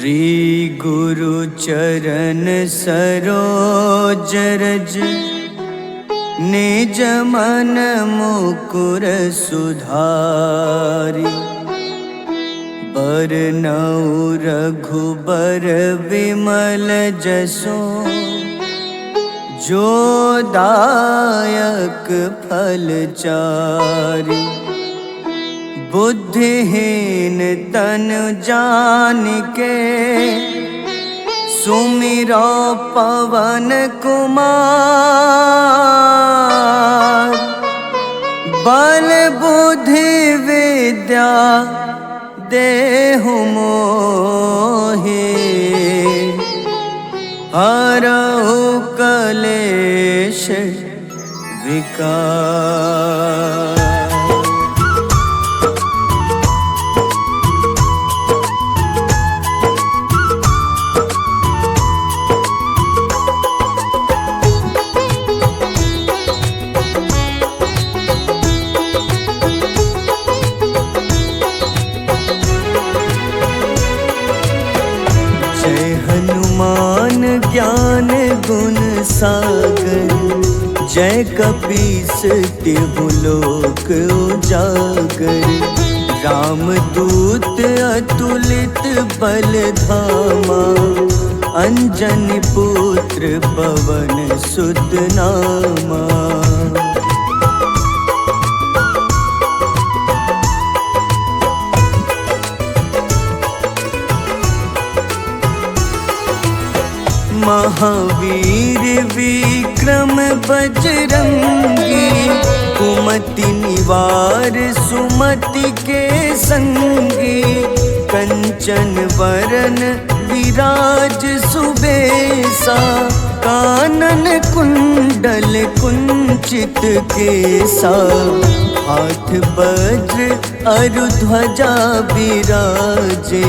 श्री गुरु चरण सरोज रज निज मन मुकुर सुधारि। बरनउँ रघुबर विमल जसो जो दायक फल चारि। बुद्धिहीन तनु जानिके सुमिरो पवन कुमार। बल बुद्धि विद्या देहु मोहि हरहु कलेश विकार। जय हनुमान ज्ञान गुण सागर। जय कपीस तिहु लोक उजागर। रामदूत अतुलित बल धामा। अंजनी पुत्र पवन सुत नामा। महावीर विक्रम बजरंगी। कुमति निवार सुमति के संगी। कंचन वरन विराज सुबेसा। कानन कुंडल कुंचित केसा। हाथ वज्र अरु ध्वजा बिराजे।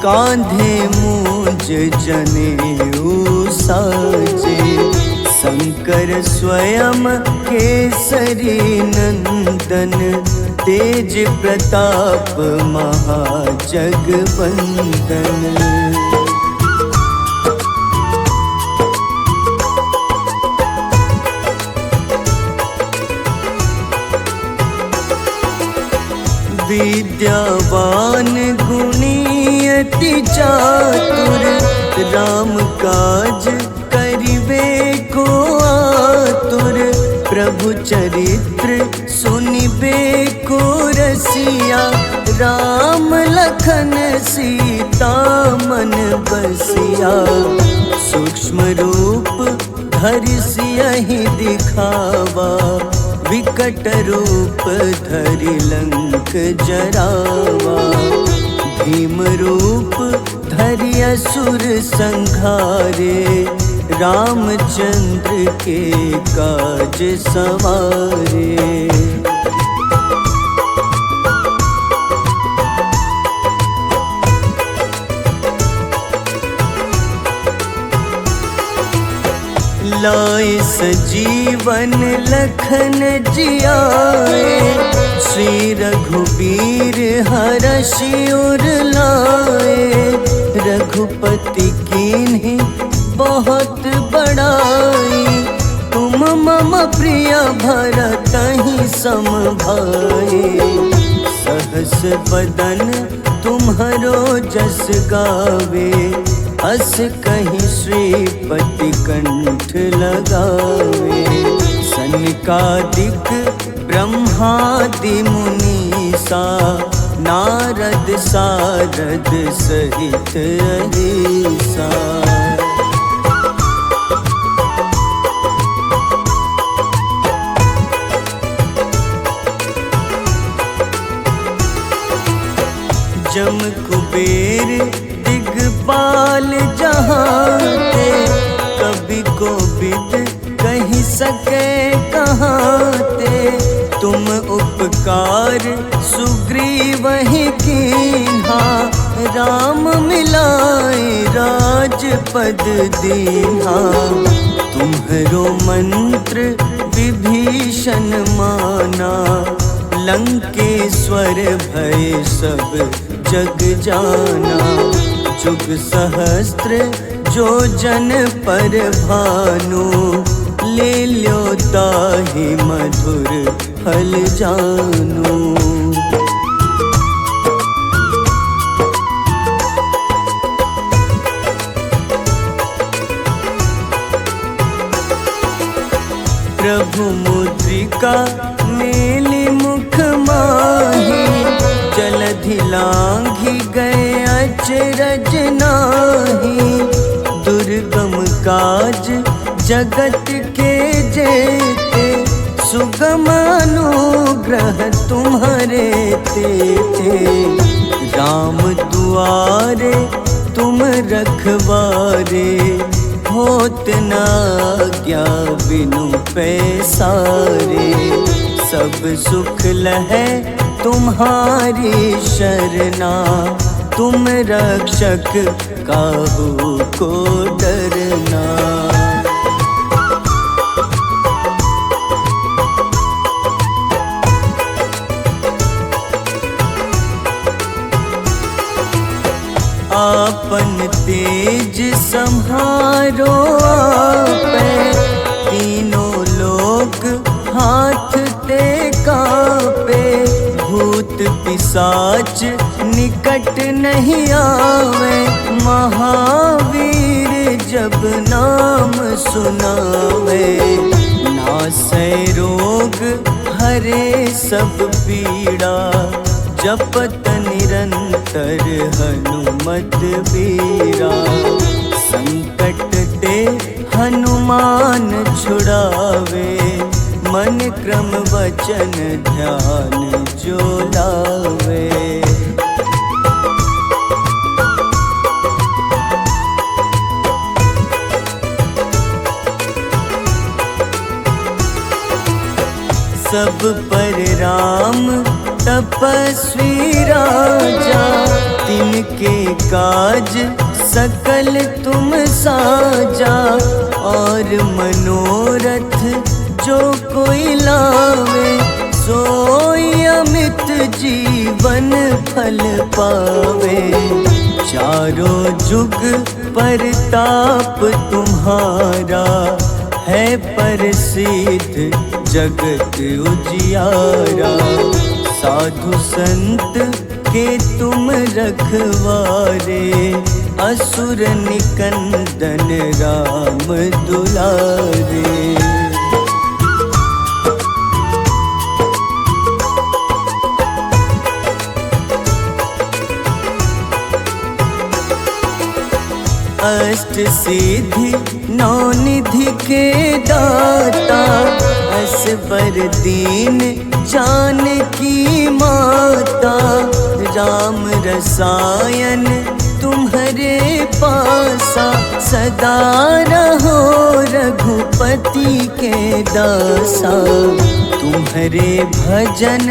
कांधे मूंज जनेऊ साजे। शंकर स्वयं केसरी नंदन। तेज प्रताप महाजगवंदन। विद्यावान गुणी अति चातुर। राम काज करिबे को आतुर। प्रभु चरित्र सुनिबे को रसिया। राम लखन सीता मन बसिया। सूक्ष्म रूप धरि सियहि दिखावा। विकट रूप धरि लंक जरावा। भीम रूप धरि असुर संहारे। रामचंद्र के काज सवारे। लाए सजीवन लखन जियाए। श्री रघुबीर हरषि उर लाए। रघुपति कीन्ही बहुत बड़ाई। तुम मम प्रिय भरतहि सम भाई। सहस बदन तुम्हरो जस गावे। अस कहीं श्रीपति कंठ लगावे। सनकादिक ब्रह्मादि मुनीसा। नारद सारद सहित अहिसा। जम कुबेर दिगपाल जहाते। कवि कोविद कहि सके कहाते। तुम उपकार सुग्रीवहि कीन्हा। राम मिलाए राजपद दीन्हा। तुम्हरो मंत्र विभीषण माना। लंकेश्वर भय सब जग जाना। जुग सहस्त्र जो जन पर भानु, ले ल्यो ताहि मधुर फल जानू। प्रभु मुद्रिका मेली मुख माही, जलधि लांघि गए अचरज नाही। दुर्गम काज जगत के जेते, सुगम अनुग्रह तुम्हारे तेते। राम दुआरे तुम रखवारे, होत न आज्ञा बिनु पैसारे। सब सुख लहै तुम्हारी शरणा, तुम रक्षक काहू को डरना। आपन तेज सम्हारो आपै, तीनों लोक हाथ ते कापे। भूत पिशाच निकट नहीं आवे, महावीर जब नाम सुनावे। नासै रोग हरे सब पीड़ा, जपत निरंतर हनुमत बीरा। संकट ते हनुमान छुड़ावे, मन क्रम वचन ध्यान जो लावे। सब पर राम तपस्वी राजा, तिनके काज सकल तुम साजा। और मनोरथ जो कोई लावे, सोई अमित जीवन फल पावे। चारों जुग परताप तुम्हारा, है प्रसिद्ध जगत उजियारा। साधु संत के तुम रखवारे, असुर निकंदन राम दुलारे। अष्ट सिद्धि नौ निधि के दाता, असबर दीन जानकी माता। राम रसायन तुम्हारे पासा, सदा रहो रघुपति के दासा। तुम्हारे भजन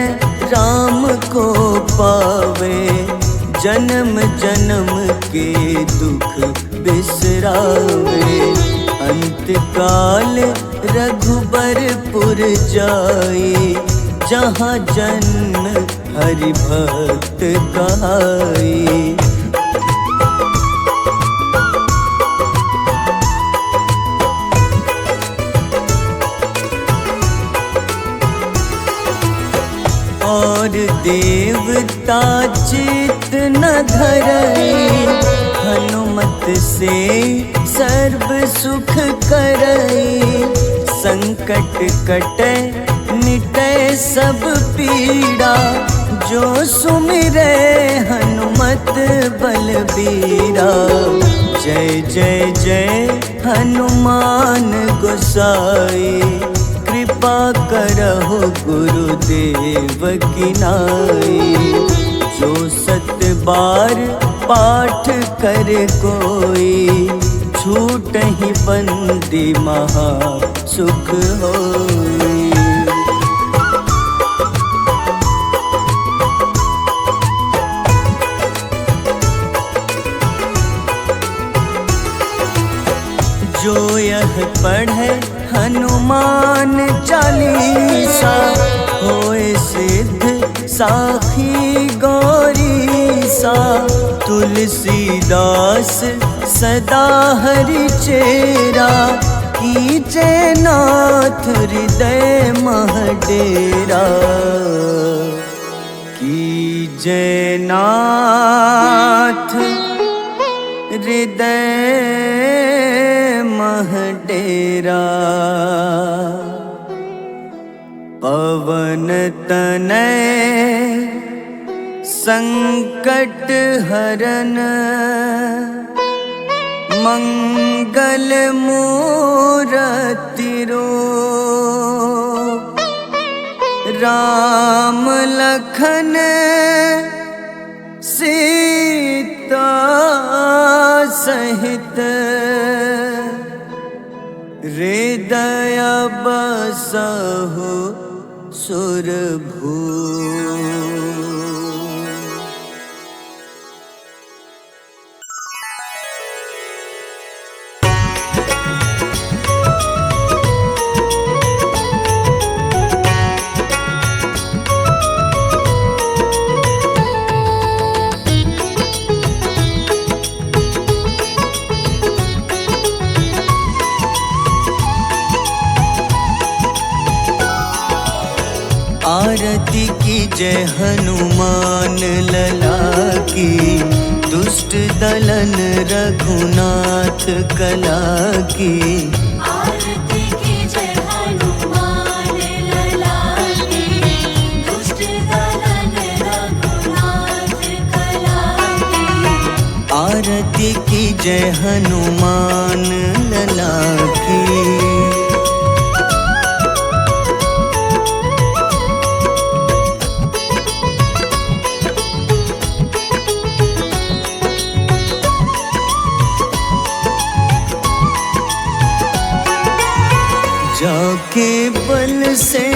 राम को पावे, जन्म जन्म के दुख बिसरावे। अंत काल रघुबरपुर जाई, जहाँ जन्म हरि भक्त कहाई। और देवता चित न धरई, हनुमत से सर्व सुख करई। संकट कटै मिटै सब पीड़ा, जो सुमिरै हनुमत बलबीरा। जय जय जय हनुमान गोसाई, कृपा करहु गुरुदेव की नाई। जो सत बार पाठ करे कोई, छूटहि बंदी महा सुख होई। जो यह पढ़े हनुमान चालीसा, होए सिद्ध साखी गौरीसा। तुलसीदास सदा हरि चेरा, कीजे नाथ हृदय मह डेरा। कीजे नाथ हृदय मह डेरा। पवन तनय संकट हरन, मंगल मूरति रूप। राम लखन सीता सहित, हृदय बसहु सुरभूप। आरती की जय हनुमान लला की, दुष्ट दलन रघुनाथ कला की। आरती की जय हनुमान लला की, दुष्ट दलन रघुनाथ कला की। आरती की जय हनुमान लला की। जाके बल से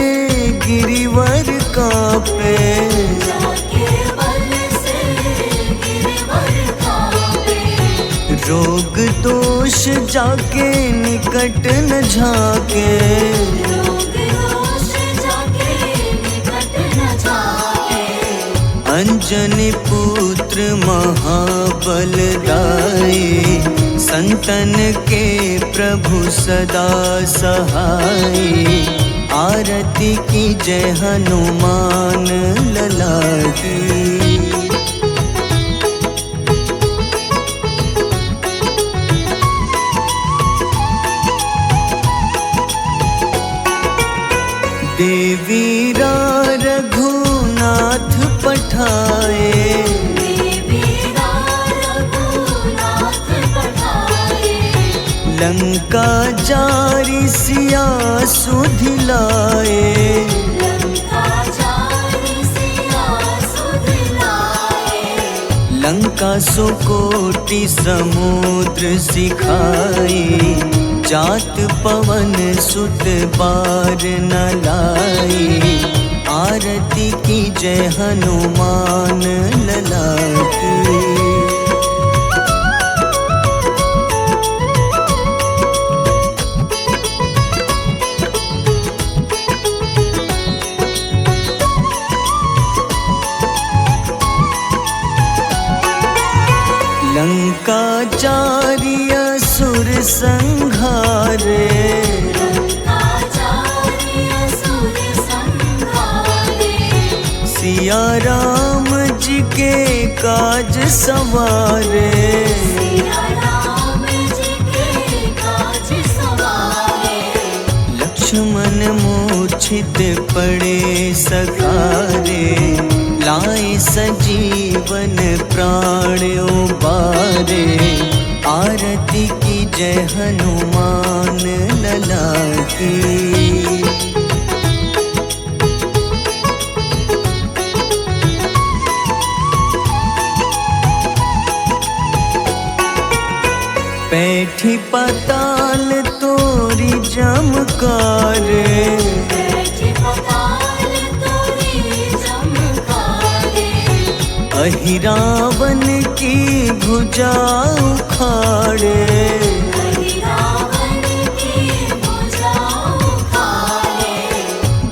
गिरिवर कांपे, जाके बल से गिरवर कांपे। रोग दोष जाके निकट न झाके। रोग दोष जाके निकट न जाके। अंजनी पुत्र महाबलदाई, संतन के प्रभु सदा सहाय। आरती की जय हनुमान लला की। देवीरा रघुनाथ पठाए, लंका जारी सिया सुधिलाए। लंका सुकोटि समुद्र सिखाए, जात पवन सुत बार न लाए। आरती की जय हनुमान लला की। लंका जारी असुर संघारे, सिया राम जी के काज सवारे। लक्ष्मण मूर्छित पड़े सकारे, लाए सजीवन प्राण उबारे। आरती की जय हनुमान लला की। बैठी पाताल तोरी जमकारे, अहिरावन की भुजा उखाड़े।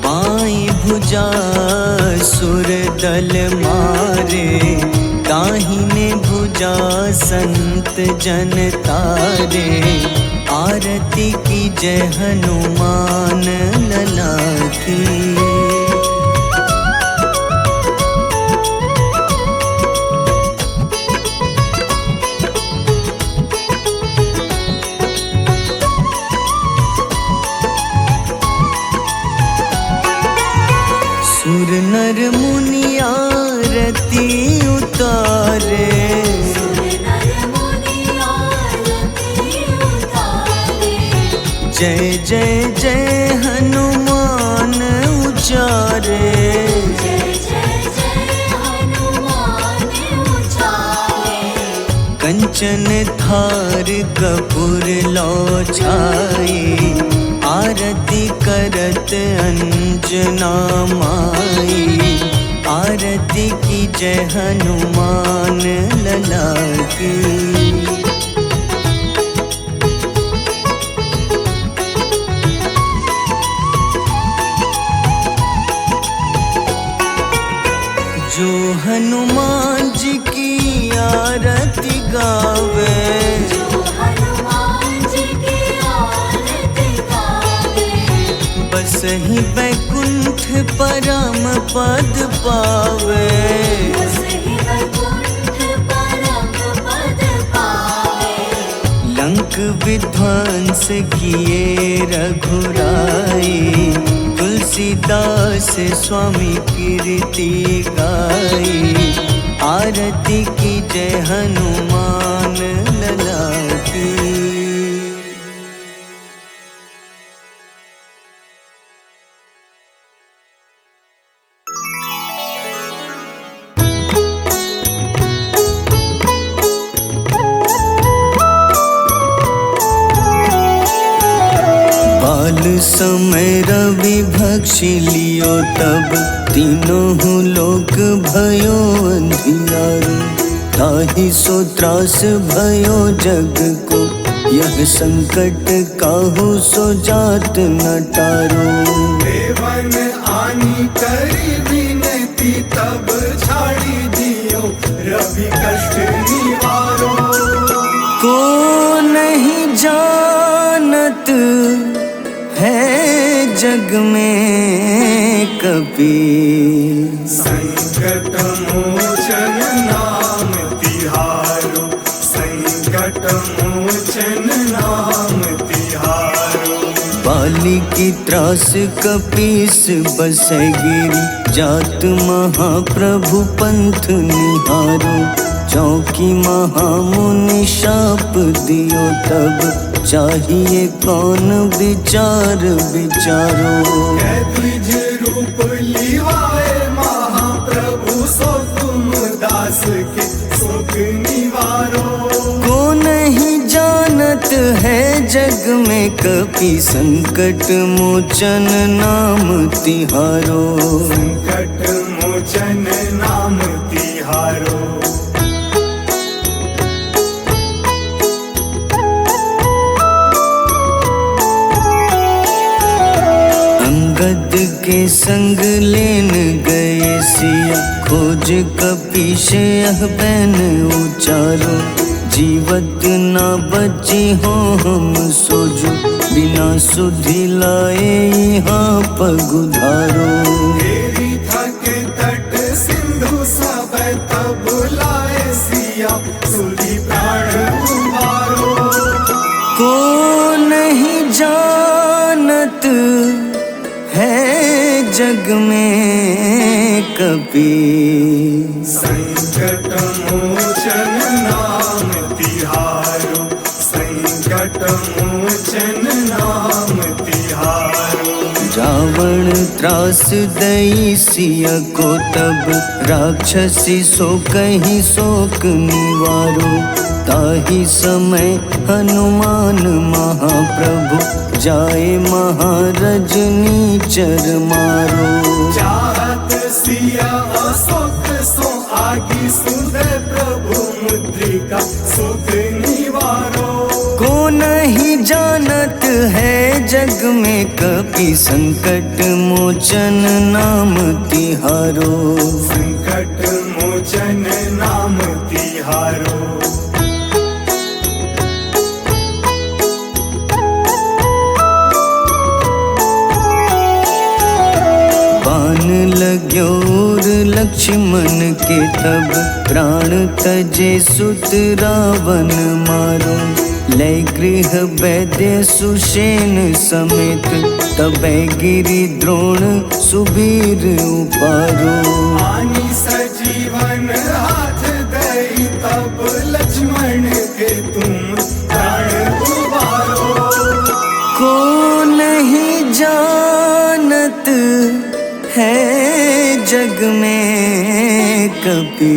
बाईं भुजा सुर दल मारे, दाहिने भुजा संत जन तारे, आरती की जय हनुमान लला की। सुर नर मुनि आरती उतारे, जय जय जय हनुमान उचारे। कंचन थार कपूर लो छाई, आरती करत अंजना माई। आरती की जय हनुमान लला की। जो हनुमान जी की आरती गावे, बस ही बैकुंठ परम पद पावे। लंक विध्वंस किए रघुराई, तुलसीदास स्वामी कीर्ति गाई। आरती की जय हनुमान लला की। बाल समय रवि भक्षी लियो, तब तीनों लोक भयो अंधियारो। ताहि सो त्रास भयो जग को, यह संकट काहू सो जात न टारो। देवन आनी करी विनती, तब छाड़ी दियो रवि कष्ट निवारो। को नहीं जानत है जग में कपि, संकट मोचन नाम तिहारो। संकट मोचन नाम तिहारो। बाली की त्रास कपीस बसै गिरी, जात महाप्रभु पंथ निहारो। चौकी महामुनि शाप दियो, तब चाहिए कौन विचार विचारो। द्विज रूप लिवाए महाप्रभु, सो तुम दास के सुख निवारो। को नहीं जानत है जग में कपि, संकट मोचन नाम तिहारो। संकट मोचन नाम तिहारो। अंगद के संग लेन गए सिया, खोज कपीश यह बैन उचारो। जीवत ना बची हो हम सोजो, बिना सुधि लाए यहाँ पगुधारो। तेरी थके तट सिंधु सब तब लाए सिया, सुधि प्राण उबारो। को नहीं जानत है जग में कपि, संकट मोचन नाम तिहारो। संकट मोचन नाम तिहारो। रावण त्रास दई सिया को, तब राक्षसी सो कहीं शोक निवारो। ताहि समय हनुमान महाप्रभु, जाए महारजनी चर मारो। चाहत सिया अशोक सो आगी, सुधे प्रभु मुद्रिका सुख निवारो। को नहीं जानत है जग में कपि, संकट मोचन नाम तिहारो। संकट मोचन नाम लक्ष्मण के तब प्राण तजे सुत रावण मारो। लय गृह वैद्य सुषेण समेत तबै गिरि द्रोण सुबीर उपारो। आनी सजीवन हाथ दई तब लक्ष्मण के तुम प्राण उबारो। को नहीं जानत है जग में कपि,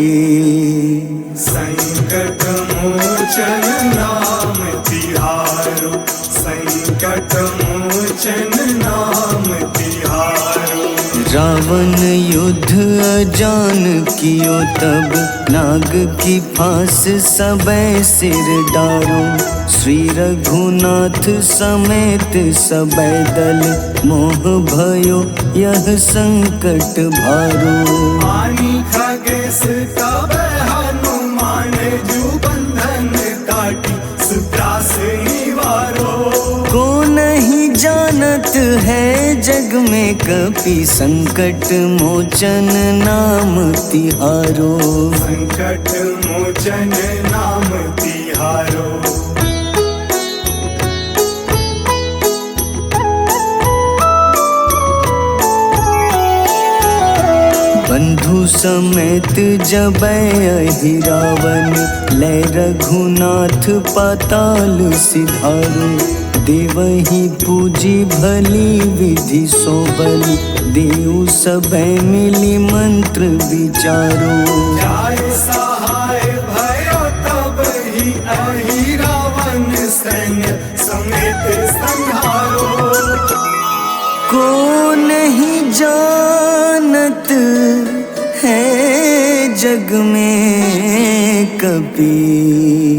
संकट मोचन नाम तिहारो। संकट मोचन नाम तिहारो। रावण युद्ध अजान कियो तब नाग की फांस सबै सिर डारो। श्री रघुनाथ समेत सबै दल मोह भयो यह संकट भारो। आनी खगेश तब हनुमान जू बंधन काटी सुत्रास निवारो। को नहीं जानत है जग में कपि, संकट मोचन नाम तिहारो। संकट मोचन नाम तिहारो। बंधु समेत जबै अहि रावण, लय रघुनाथ पाताल सिधारो। देवहि पूजी भली विधि सो बलि, देव सबै मिली मंत्र विचारो। जाय सहाय भयो तब ही अहि रावण सैन्य समेत संहारो। को नहीं जानत है जग में कपि,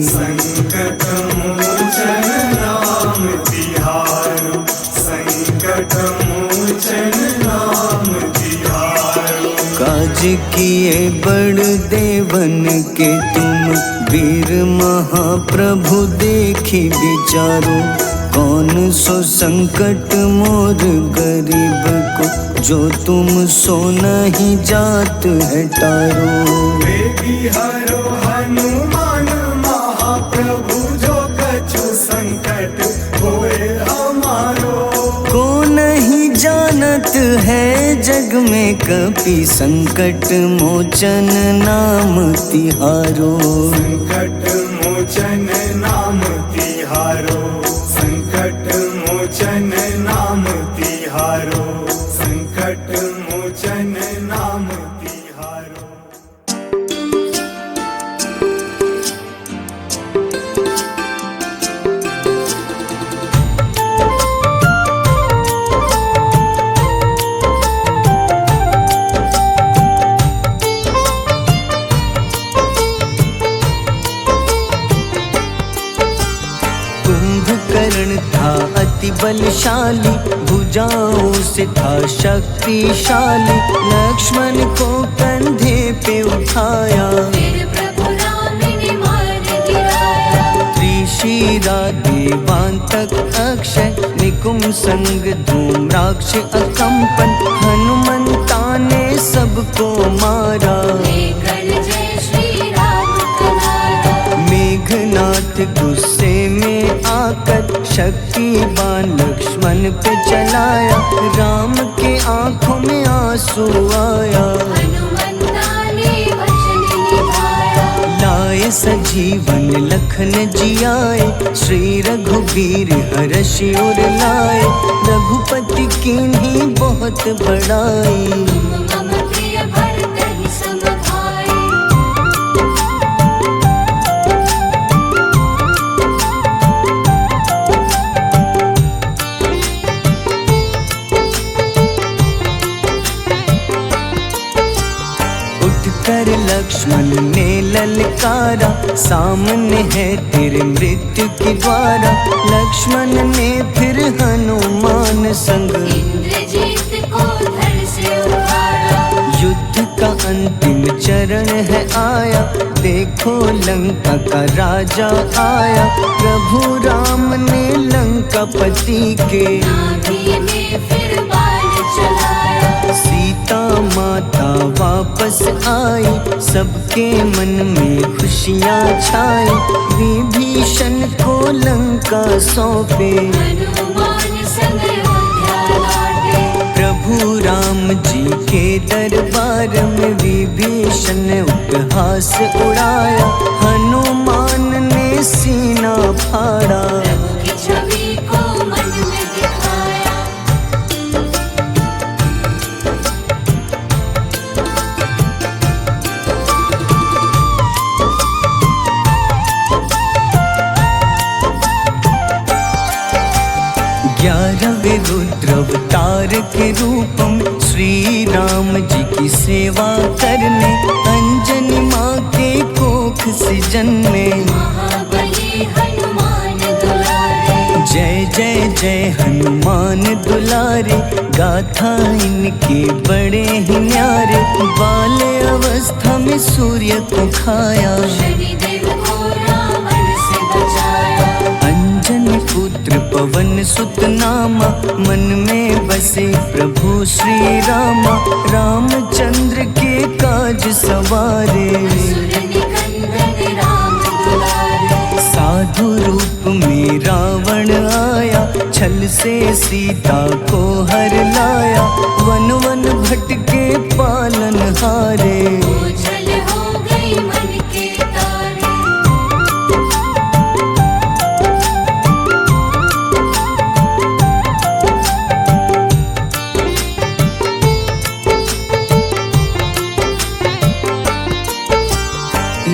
संकट मोचन नाम तिहारो। संकट मोचन नाम तिहारो। काज किए बड़ देवन के तुम, वीर महाप्रभु देखी विचारो। कौन सो संकट मोर गरीब को, जो तुम सो नहीं जात है टारो। बेगी हरो हनुमान महाप्रभु, जो कछु संकट होए हमारो। को नहीं जानत है जग में कपि, संकट मोचन नाम तिहारो। संकट मोचन नाम तिहारो। संकट मोचन नाम तिहारो। संकट मोचन नाम तिहारो। कुंभकर्ण था अति बलशाली, भुजाओं से था शक्तिशाली। लक्ष्मण को कंधे पे उठाया, फिर प्रभु राम ने मार गिराया। त्रिशिरा देवांतक अक्षय, निकुंभ संग धूम्राक्ष अकंपन। हनुमंता ने सबको मारा, लेकर जय श्री राम कनारा। मेघनाथ गुस्से में आकर शक्तिवान लक्ष्मण पे चलाया। राम के आंखों में आंसू आया, हनुमंता ने वचन निभाया। लाए सजीवन लखन जियाए, श्री रघुबीर हर्षि उर लाए। रघुपति कीन्ही बहुत बड़ाई, मम प्रिय भरत ही सम भाई। उठकर लक्ष्मण ने ललकारा, सामने है तेरे मृत्यु की द्वारा। लक्ष्मण ने फिर हनुमान संग, इंद्रजीत को धड़ से उतारा। युद्ध का अंतिम चरण है आया, देखो लंका का राजा आया। प्रभु राम ने लंकापति के, नाभि में फिर बाण चलाया। सीता माता वापस आई, सबके मन में खुशियाँ छाई। विभीषण को लंका सौंपे, हनुमान संग अयोध्या लौटे। प्रभु राम जी के दरबार में विभीषण ने उपहास उड़ाया। हनुमान ने सीना फाड़ा, प्रभु की छवि को मन में दिखाया। ग्यारहवें रुद्र अवतार के रूप में श्री राम जी की सेवा करने, अंजनी माँ के कोख से जन्मे। महाबली हनुमान दुलारे, जय जय जय हनुमान दुलारे, गाथा इनके बड़े ही न्यारे। बाल्य अवस्था में सूर्य को खाया, शनिदेव को रावण से बचाया। अंजनी पुत्र पवन सुत नामा, मन में बसे प्रभु श्री रामा। रामचंद्र के काज सवारे, असुर निकंदन राम दुलारे। साधु रूप में रावण आया, छल से सीता को हर लाया। वन वन भटके पालन हारे, ओझल हो गई मन के तारे।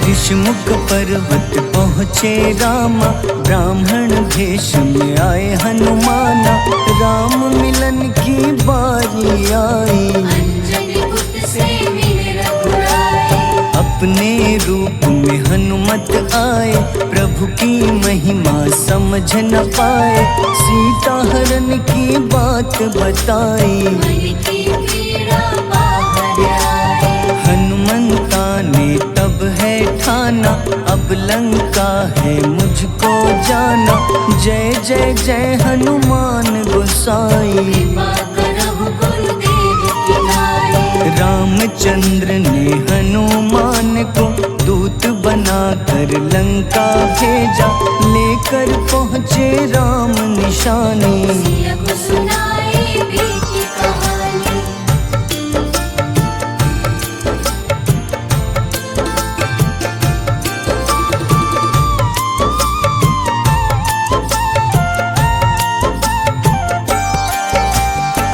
ऋषिमुख पर्वत पहुँचे रामा, ब्राह्मण भेष में आए हनुमाना। राम मिलन की बारी आई, अंजनी पुत्र से मिले रघुराई। अपने रूप में हनुमत आए, प्रभु की महिमा समझ न पाए। सीता हरण की बात बताई, मन की पीड़ा बाहर आई। हनुमंता ने तब है ठाना, अब लंका है मुझको जाना। जय जय जय हनुमान गोसाई, कृपा करहु गुरुदेव की नाई। रामचंद्र ने हनुमान को दूत बनाकर लंका भेजा। लेकर पहुँचे राम निशानी, सिया को सुनाई बीती कहानी।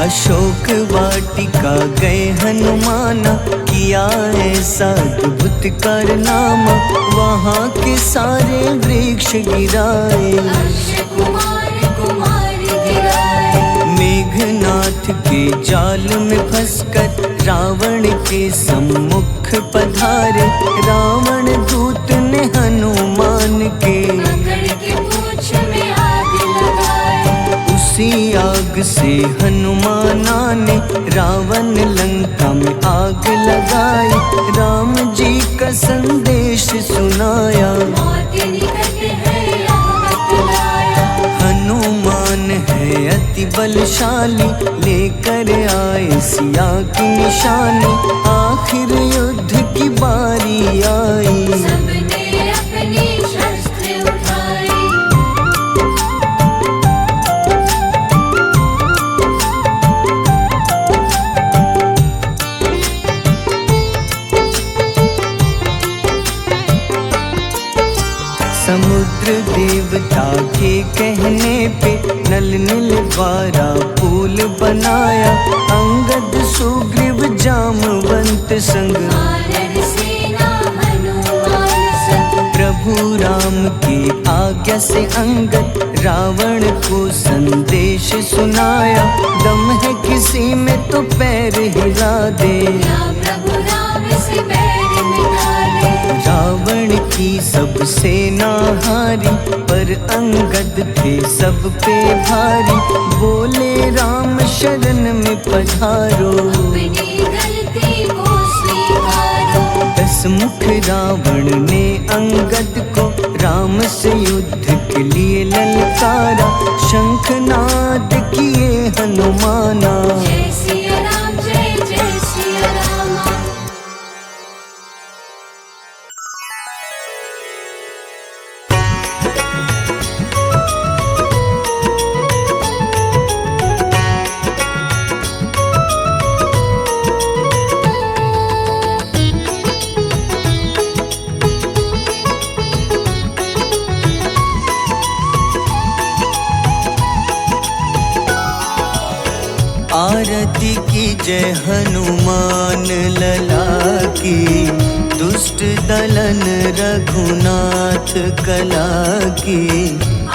अशोक वाटिका गए हनुमाना, किया ऐसा अद्भुत कारनामा। वहाँ के सारे वृक्ष गिराए, अक्षय कुमार कुमार गिराए। मेघनाथ के जाल में फंसकर रावण के सम्मुख पधारे। रावण दूत ने हनुमान के पकड़ के पूंछ में आग लगाए। उसी आग से हनुमाना ने रावण लंका में आग लगाई। राम जी का संदेश सुनाया, मौत निकट है यह बतलाया। हनुमान है अति बलशाली, लेकर आए सिया की निशानी। आखिर युद्ध की बारी आई, सबने अपनी शस्त्र उठाई। समुद्र देवता के कहने पे नल नील द्वारा पुल बनाया। अंगद सुग्रीव जामवंत संग, वानर सेना हनुमान संग। प्रभु राम की आज्ञा से अंगद रावण को संदेश सुनाया। दम है किसी में तो पैर हिला दे, या प्रभु राम से बैर मिटा दे। रावण की सब सेना हारी, पर अंगद थे सब पे भारी। बोले राम शरण में पधारो, अपनी गलती को स्वीकारो। दस मुख रावण ने अंगद को राम से युद्ध के लिए ललकारा। शंखनाद किए हनुमाना, जय सिया राम जय जय सिया जय हनुमान लला की, दुष्ट दलन रघुनाथ कला की।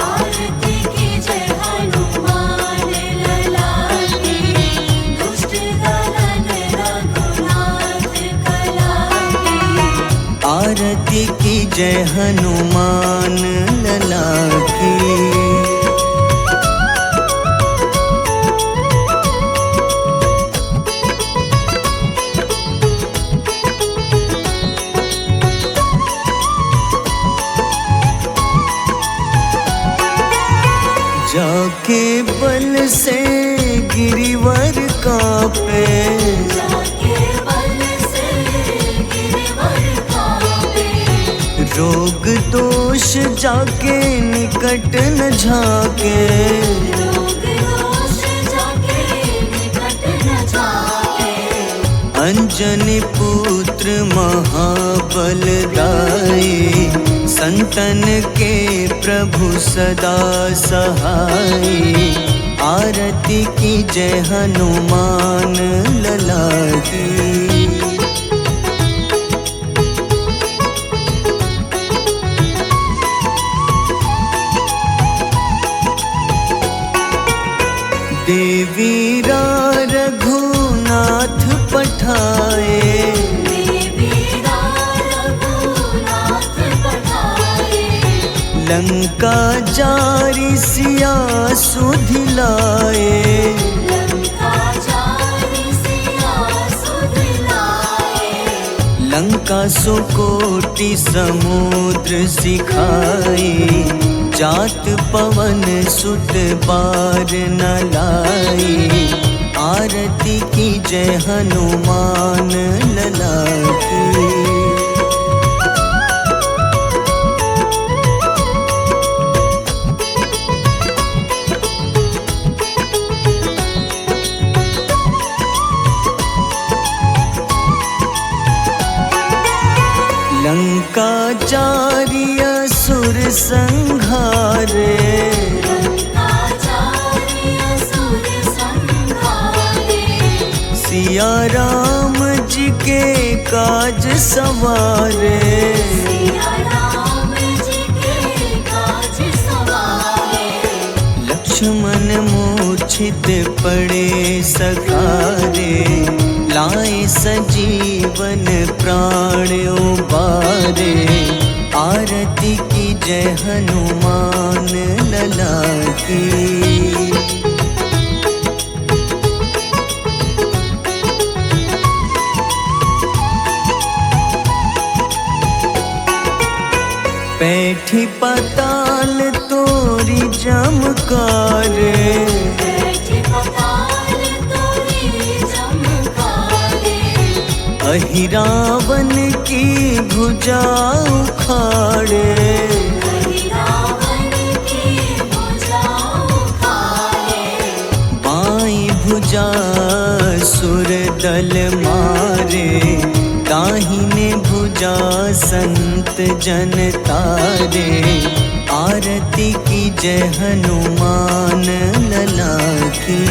आरती की जय हनुमान लला की, दुष्ट दलन रघुनाथ कला की। आरती की जय हनुमान लला की। जाके बल से गिरिवर कांपे, जाके बल से गिरवर कांपे। रोग दोष जाके निकट न झाके। रोग दोष जाके निकट न जाके। अंजनी पुत्र महाबलदाई, संतन के प्रभु सदा सहाय। आरती की जय हनुमान लला की। देवीरा रघुनाथ पठाए, देवीरा रघुनाथ पठाए। लंका जारी सिया सुधिलाए। लंका जारी सिया सुधिलाए। लंका सुकोटि समुद्र सिखाए। जात पवन सुत बार न लाई। आरती की जय हनुमान लला की। लंका जारी असुर संघारे। लंका जारी असुर संघारे। सिया राम जी के काज सवारे। सिया राम जी के काज सवारे। लक्ष्मण मूर्छित पड़े सखारे। लाए सजीवन प्राण उबारे। आरती की जय हनुमान लला की। बैठी पाताल तोरी जमकारे। बैठी पाताल तोरी जमकारे। अहिरावन की भुजा उखाड़े। रावण की भुजा उखाड़े। बाईं भुजा सुर दल मारे। दाहिने भुजा संत जन तारे। आरती की जय हनुमान लला की।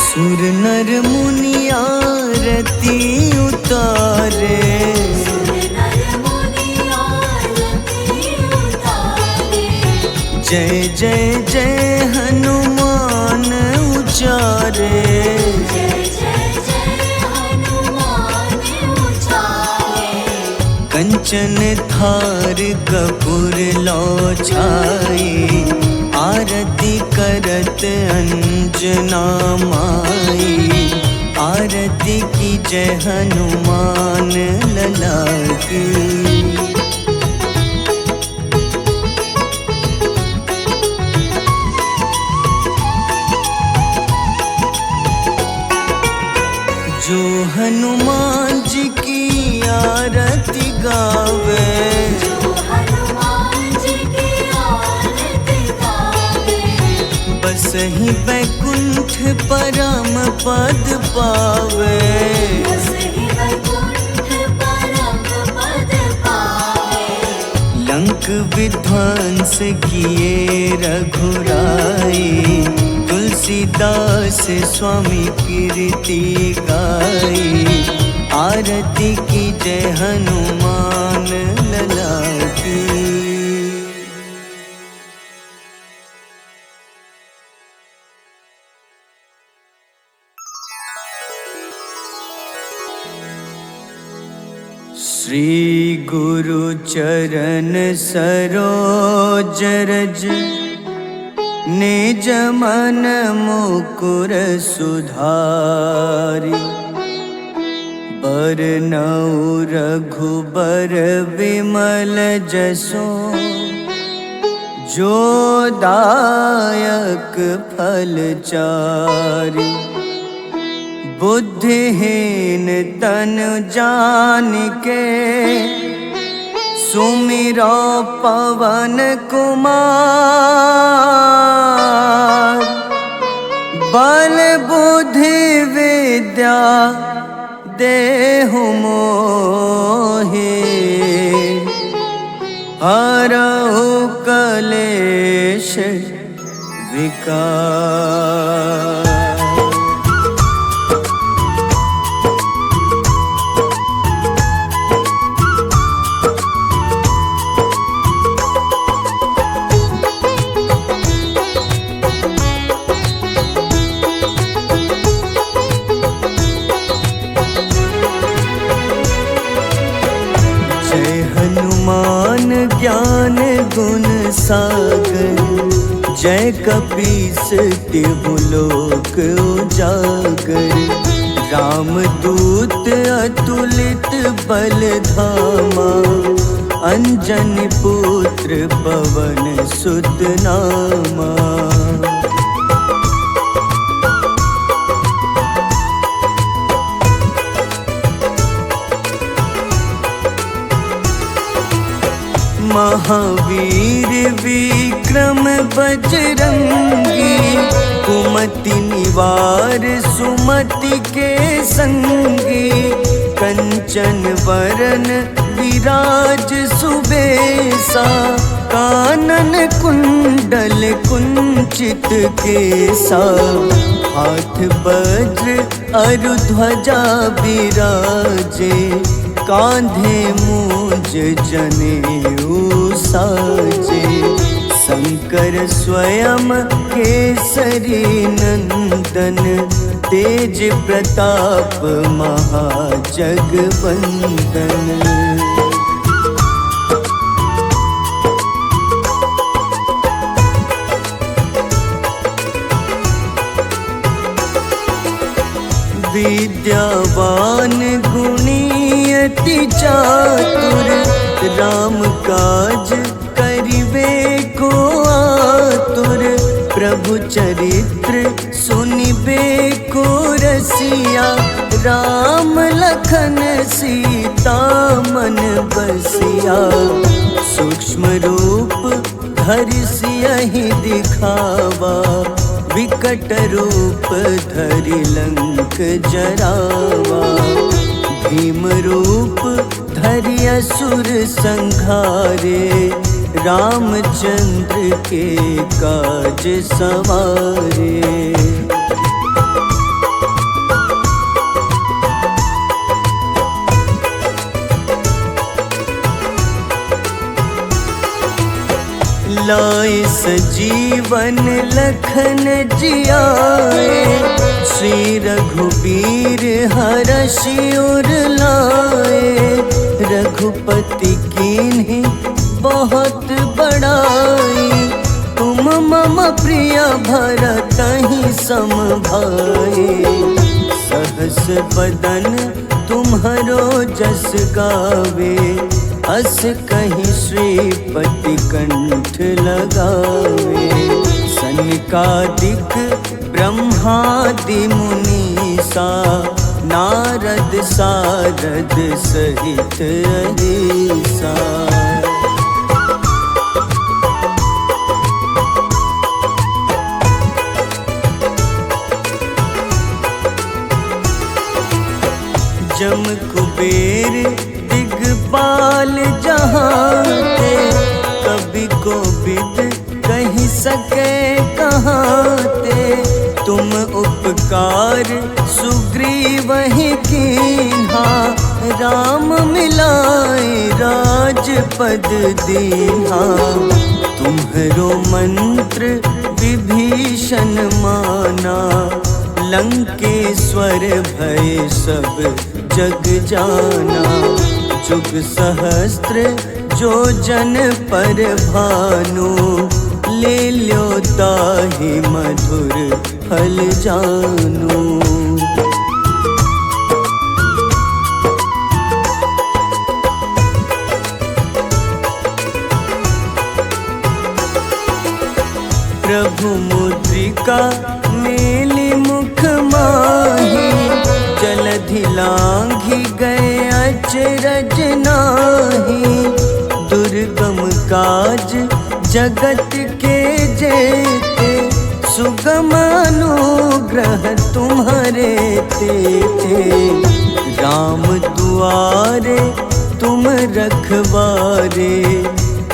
सुर नर मुनि आरती उतारे। सुर नर मुनि आरती उतारे। जय जय जय हनुमान उचारे। जय जय जय हनुमान उचारे। कंचन थार कपूर लो छाई। आरती करत अंजना माई। आरती की जय हनुमान लला की। जो हनुमान जी की आरती गावे। जो हनुमान जी की आरती गावे। बस ही ही बैकुंठ परम पद पावे। बसहि वैकुंठ परम पद पावे। लंक विध्वंस किए रघुराई, तुलसीदास स्वामी कीर्ति गाई। आरती की जय हनुमान लला की। श्री गुरु चरण सरोज रज, निज मन मुकुर सुधारि। बरनउँ रघुबर विमल जसो, जो दायक फल चारि। बुद्धिहीन तनु जानिके, सुमिरो पवन कुमार। बल बुद्धि विद्या देहु मोहि, हरहु कलेश विकार। ज्ञान गुण सागर, जय कपीस तिहु लोक उजागर। रामदूत अतुलित बल धामा, अंजनी पुत्र पवन सुत नामा। महावीर विक्रम बजरंगी, कुमति निवार सुमति के संगी। कंचन वरन विराज सुबेसा, कानन कुंडल कुंचित केसा। हाथ वज्र अरु ध्वजा बिराजे, कांधे मूंज जनेऊ साजे। शंकर स्वयं केसरी नंदन, तेज प्रताप महाजगवंदन। विद्यावान गुणी अति चातुर, राम काज करिबे को आतुर। प्रभु चरित्र सुनिबे को रसिया, राम लखन सीता मन बसिया। सूक्ष्म रूप धरि सियहि दिखावा, विकट रूप धरि लंक जरावा। भीम रूप धरि असुर संहारे, रामचंद्र के काज सवारे। लाए सजीवन लखन जियाए, श्री रघुबीर हरषि उर लाए। रघुपति कीन्ही बहुत बड़ाई, तुम मम प्रिय भरतहि सम भाई। सहस बदन तुम्हरो जस गावे, अस कहीं श्रीपति कंठ लगावे। सनकादिक ब्रह्मादि मुनीसा, नारद सारद सहित अहिसा। कुबेर दिगपाल जहाँते, कभी को विद कही सके कहाँते। तुम उपकार सुग्रीव ही कीन्हा, राम मिलाए राजपद दीन्हा। तुम्हरो मंत्र विभीषण माना, लंकेश्वर भय सब जग जाना। जुग सहस्त्र जो जन पर भानु, ले ल्यो ताहि मधुर फल जानू। प्रभु मुद्रिका मेली मुख माही, जलधि लांघि गए अचरज नाही। दुर्गम काज जगत के जेते, सुगम अनुग्रह तुम्हारे तेते। राम दुआरे तुम रखवारे,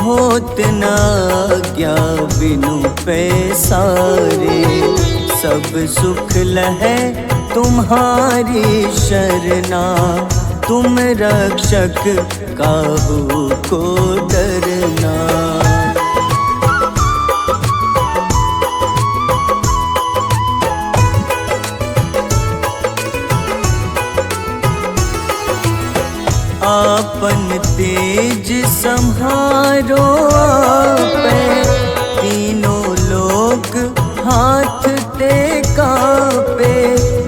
होत न आज्ञा बिनु पैसारे। सब सुख लहै तुम्हारी शरणा, तुम रक्षक काहू को डरना। आपन तेज सम्हारो आपै, तीनों लोक हाथ ते कांपे।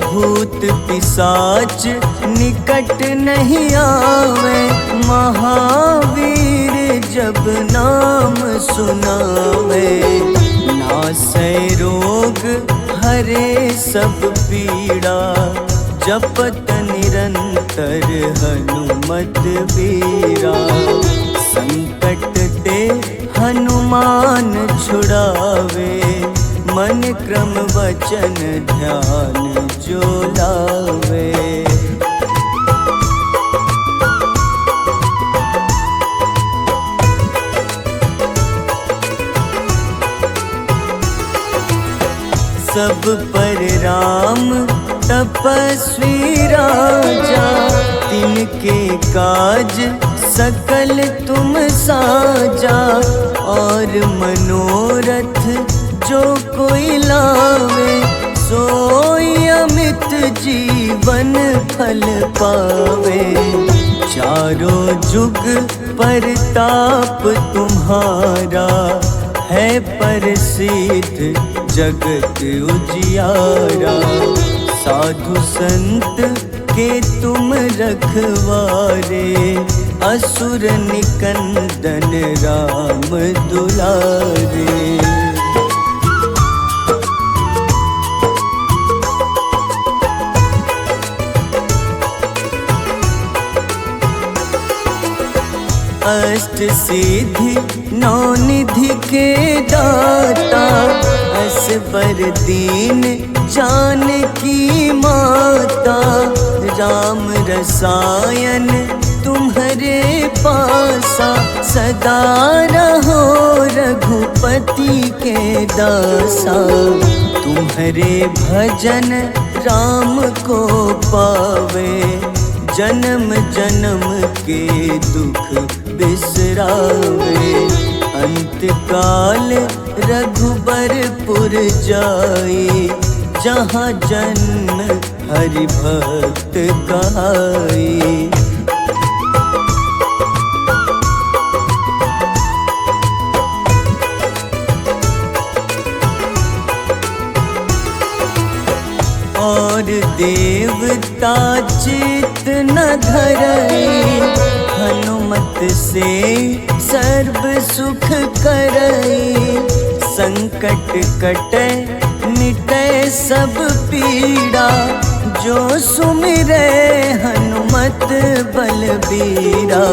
भूत पिशाच निकट नहीं आवे, महावीर जब नाम सुनावे। नासै रोग हरे सब पीड़ा, जपत निरंतर हनुमत बीरा। संकट ते हनुमान छुड़ावे, मन क्रम वचन ध्यान जो लावे। सब पर राम तपस्वी राजा, तिनके काज सकल तुम साजा। और मनोरथ जो कोई लावे, सोई अमित जीवन फल पावे। चारों जुग परताप तुम्हारा, है प्रसिद्ध जगत उजियारा। साधु संत के तुम रखवारे, असुर निकंदन राम दुलारे। अष्ट सिद्धि नौ निधि के दाता, असबर दीन जानकी माता। राम रसायन तुम्हारे पासा, सदा रहो रघुपति के दासा। तुम्हारे भजन राम को पावे, जन्म जन्म के दुख बिसरावे। अंत काल रघुबरपुर जाई, जहाँ जन्म हरि भक्त कहाई। और देवता चित न धरई, हनुमत से सर्व सुख करई। संकट कटे मिटे सब पीड़ा, जो सुमिरे हनुमत बलबीरा।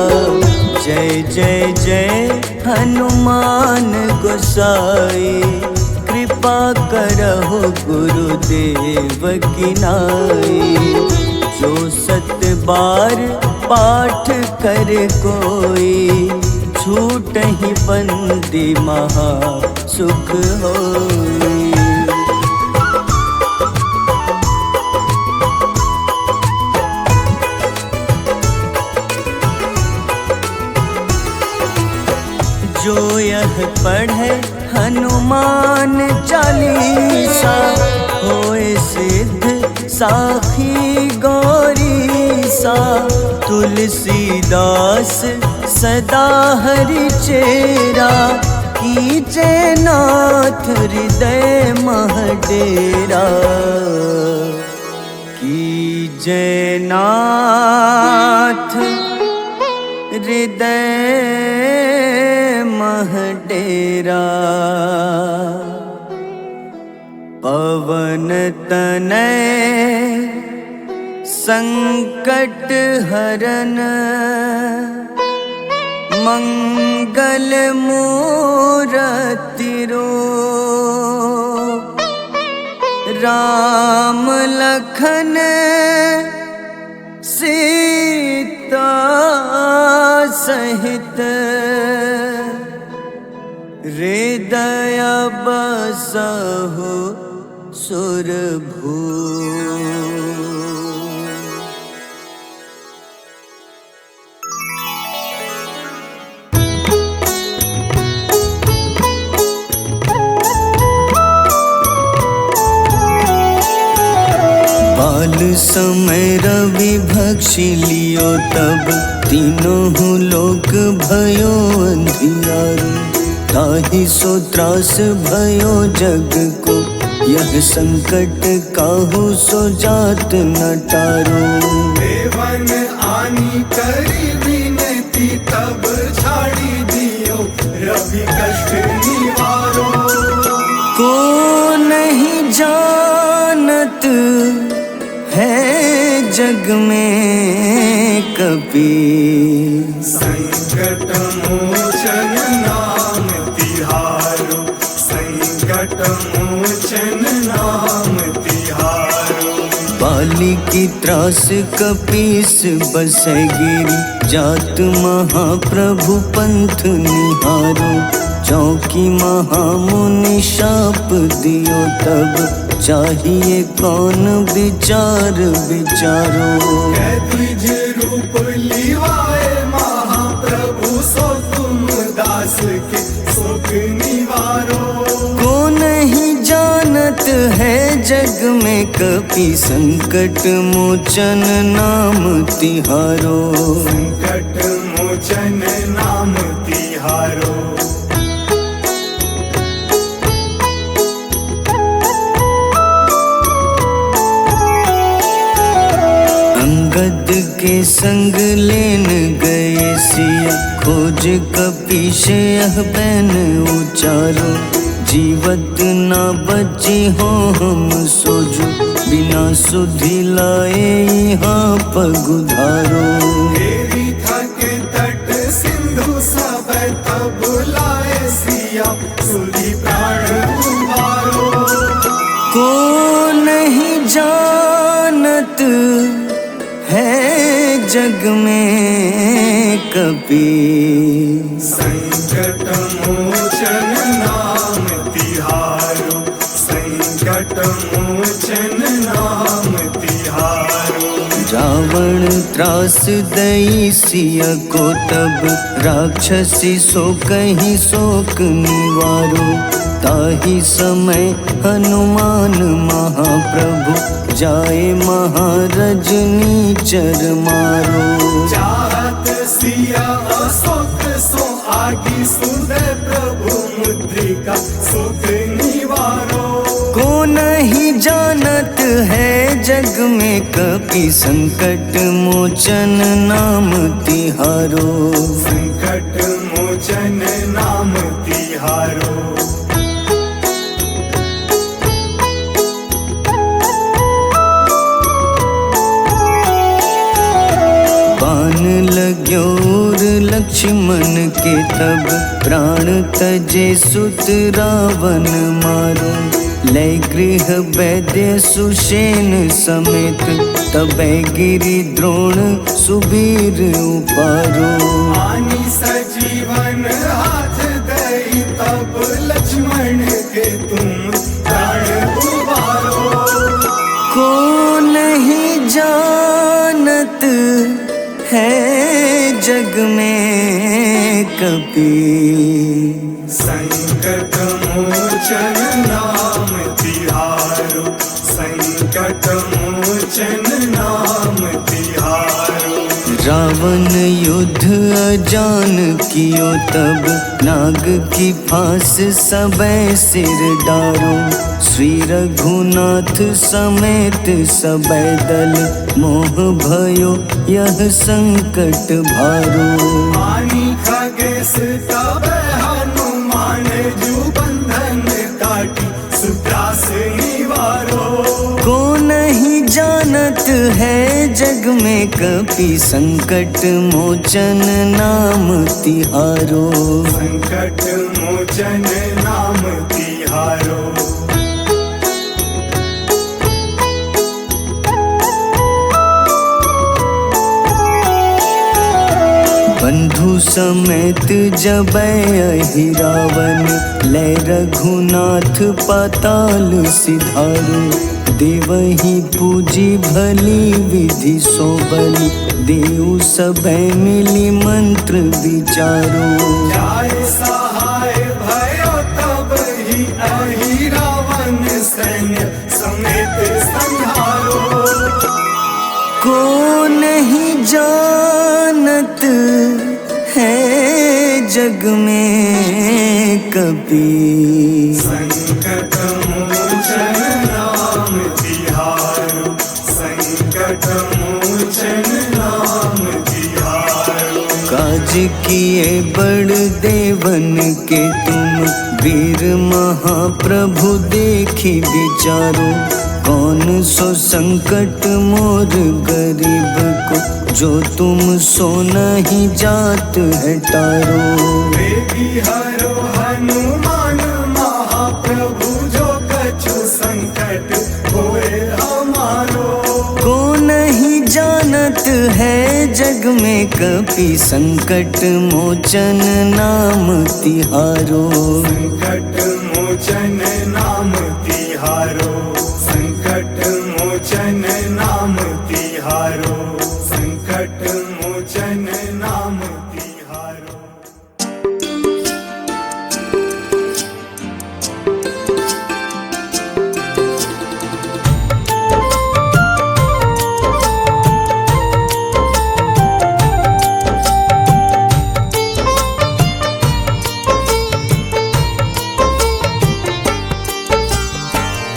जय जय जय हनुमान गोसाई, कृपा करहु गुरुदेव की नाई। जो 7 बार पाठ कर कोई, छूटहि बंदी महा सुख होई। जो यह पढ़े हनुमान चालीसा, होए सिद्ध साखी गौरीसा। तुलसीदास सदा हरि चेरा, कीजे नाथ हृदय मह डेरा। कीजे नाथ हृदय मह डेरा। पवन तनय संकट हरन, मंगल मूरति रूप। राम लखन सीता सहित, हृदय बसहु सुरभूप। बाल समय रवि भक्षि लियो, तब तीनों लोक भयो अंधियारो। ताहि सो त्रास भयो जग को, यह संकट काहू सो जात न टारो। देवन आनी करी विनती, तब झाड़ी दियो रवि कष्ट निवारो। को नहीं जानत है जग में कपि, संकट मोचन नाम तिहारो। संकट मोचन नाम तिहारो। बाली की त्रास कपीस बसै गिरी, जात महाप्रभु पंथ निहारो। चौकी महामुनि शाप दियो, तब चाहिए कौन विचार विचारो। द्विज रूप लिवाए महाप्रभु, सो तुम दास के शोक निवारो। को नहीं जानत है जग में कपि, संकट मोचन नाम तिहारो। संकट मोचन नाम तिहारो। अंगद के संग लेन गए सिया, खोज कपीश यह बैन उचारो। जीवत ना बची हो हम सोजो, बिना सुधि लाए यहाँ पगुधारो। देवी थके तट सिंधु सब, तब लाए सिया सुधि प्राण उबारो। को नहीं जानत है जग में कपि, संकट मोचन नाम तिहारो। संकट मोचन नाम तिहारो। रावण त्रास दई सिया को, तब राक्षसी सो कहीं शोक निवारो। ताहि समय हनुमान महाप्रभु, जाए महारजनी चर मारो। चाहत सिया अशोक सो आगी, सुदय प्रभु मुद्रिका सुख निवारो। को नहीं जानत है जग में कपि, संकट मोचन नाम तिहारो। संकट मोचन नाम तिहारो। बाण लग्योर लक्ष्मण के, तब प्राण तजे सुत रावण मारो। लय गृह वैद्य सुषेण समेत तबै गिरि द्रोण सुबीर उपारो। आनी सजीवन हाथ दई तब लक्ष्मण के तुम प्राण उबारो। को नहीं जानत है जग में कपि, संकट मोचन नाम तिहारो, संकट मोचन नाम तिहारो। रावण युद्ध अजान कियो तब नाग की फांस सबै सिर डारो। श्री रघुनाथ समेत सबै दल मोह भयो यह संकट भारो। आनी खगेश तब हनुमान जू बंधन काटी सुत्रास निवारो। को नहीं जानत है जग में कपि, संकट मोचन नाम तिहारो। संकट मोचन नाम तिहारो। बंधु समेत जबै अहि रावण, लय रघुनाथ पाताल सिधारो। देवहि पूजी भली विधि सो बलि, देव सबै मिली मंत्र विचारो। जाय सहाय भयो तब ही अहि रावण सैन्य समेत संहारो। को नहीं जानत है जग में कपि, संकट मोचन नाम तिहारो, संकट मोचन नाम तिहारो। काज किए बड़ देवन के तुम, वीर महाप्रभु देखी विचारो। कौन सो संकट मोर गरीब को, जो तुम सो नहीं जात है टारो। बेगी हरो हनुमान महाप्रभु, जो कछु संकट होए हमारो। को नहीं जानत है जग में कपि, संकट मोचन नाम तिहारो। संकट मोचन नाम तिहारो, संकट मोचन नाम तिहारो, संकट मोचन नाम तिहारो।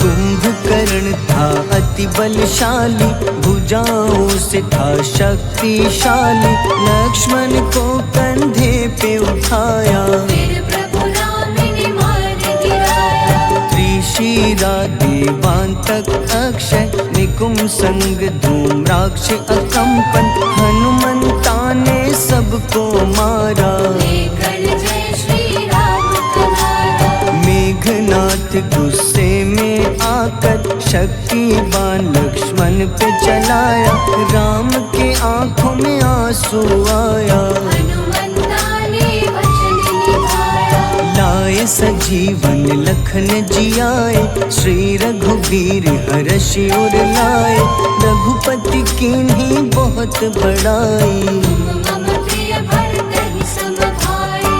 कुंभकर्ण था अति बलशाली, भुजाओं से था शक्तिशाली। लक्ष्मण को कंधे पे उठाया, फिर प्रभु राम ने मार गिराया। त्रिशिरा देवांतक अक्षय, निकुंभ संग धूम्राक्ष अकंपन। हनुमंता ने सबको मारा, लेकर जय श्री राम तुम्हारा। मेघनाथ गुस्से में आकर शक्तिवान लक्ष्मण पे चलाया। राम के आंखों में आंसू आया, हनुमंता ने वचन निभाया। लाए सजीवन लखन जियाए, श्री रघुवीर हर्षि उर लाए। रघुपति कीन्ही बहुत बड़ाई, मम प्रिय भरत ही सम भाई।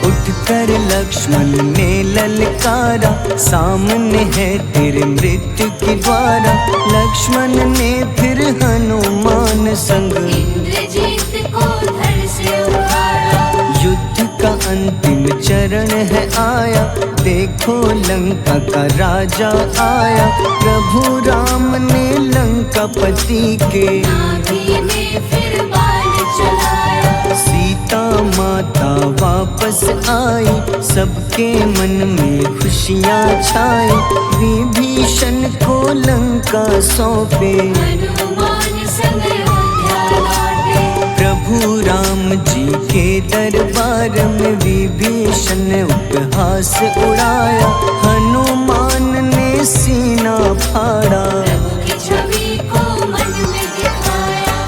उठकर लक्ष्मण ने ललकारा, सामने है तेरे मृत्यु की द्वारा। लक्ष्मण ने फिर हनुमान संग, इंद्रजीत को धड़ से उतारा। युद्ध का अंतिम चरण है आया, देखो लंका का राजा आया। प्रभु राम ने लंकापति के, नाभि में फिर बाण चलाया। सीता माता वापस आई, सबके मन में खुशियाँ छाई। विभीषण को लंका सौंपे, हनुमान संग अयोध्या लौटे। प्रभु राम जी के दरबार में विभीषण ने उपहास उड़ाया। हनुमान ने सीना फाड़ा, प्रभु की छवि को मन में दिखाया।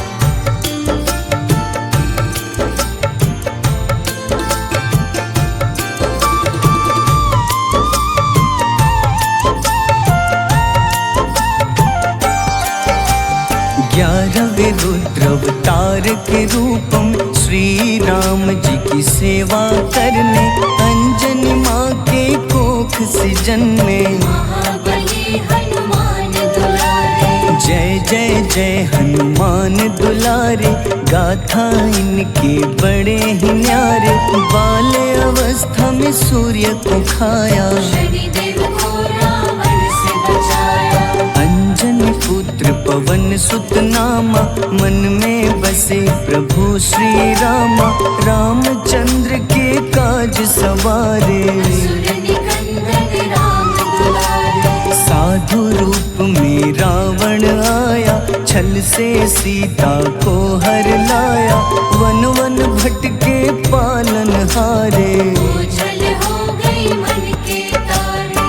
ग्यारहवें रुद्र अवतार के रूपम श्री राम जी की सेवा करने, अंजनी माँ के कोख से जन्मे। महाबली हनुमान दुलारे, जय जय जय हनुमान दुलारे, गाथा इनके बड़े ही न्यारे। बाल्य अवस्था में सूर्य को खाया, शनिदेव को रावण से बचाया। अंजनी पुत्र पवन सुत नामा, मन में बसे प्रभु श्री रामा। रामचंद्र के काज सवारे, असुर निकंदन राम दुलारे। साधु रूप में रावण आया, छल से सीता को हर लाया। वन वन भटके पालन हारे, ओझल हो गई मन के तारे।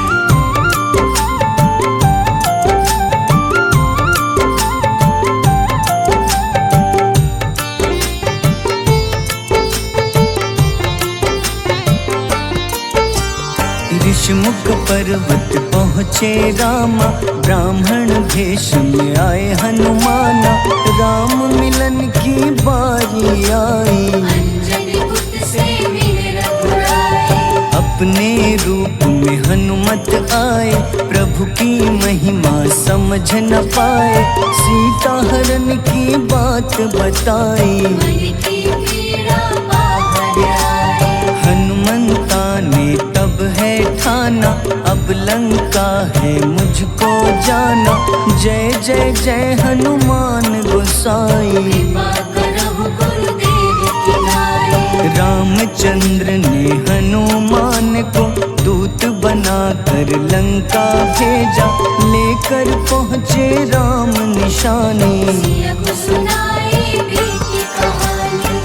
ऋषमुख पर्वत पहुँचे रामा, ब्राह्मण भेष में आए हनुमाना। राम मिलन की बारी आई, अंजनी पुत्र से मिल रघुराई। अपने रूप में हनुमत आए, प्रभु की महिमा समझ न पाए। सीता हरण की बात बताई, मन की पीड़ा बाहर आई। हनुमंता ने तब है ठाना, अब लंका है मुझको जाना। जय जय जय हनुमान गोसाई, कृपा करहु गुरुदेव की नाई। रामचंद्र ने हनुमान को दूत बनाकर लंका भेजा। लेकर पहुँचे राम निशानी, सिया को सुनाई बीती कहानी।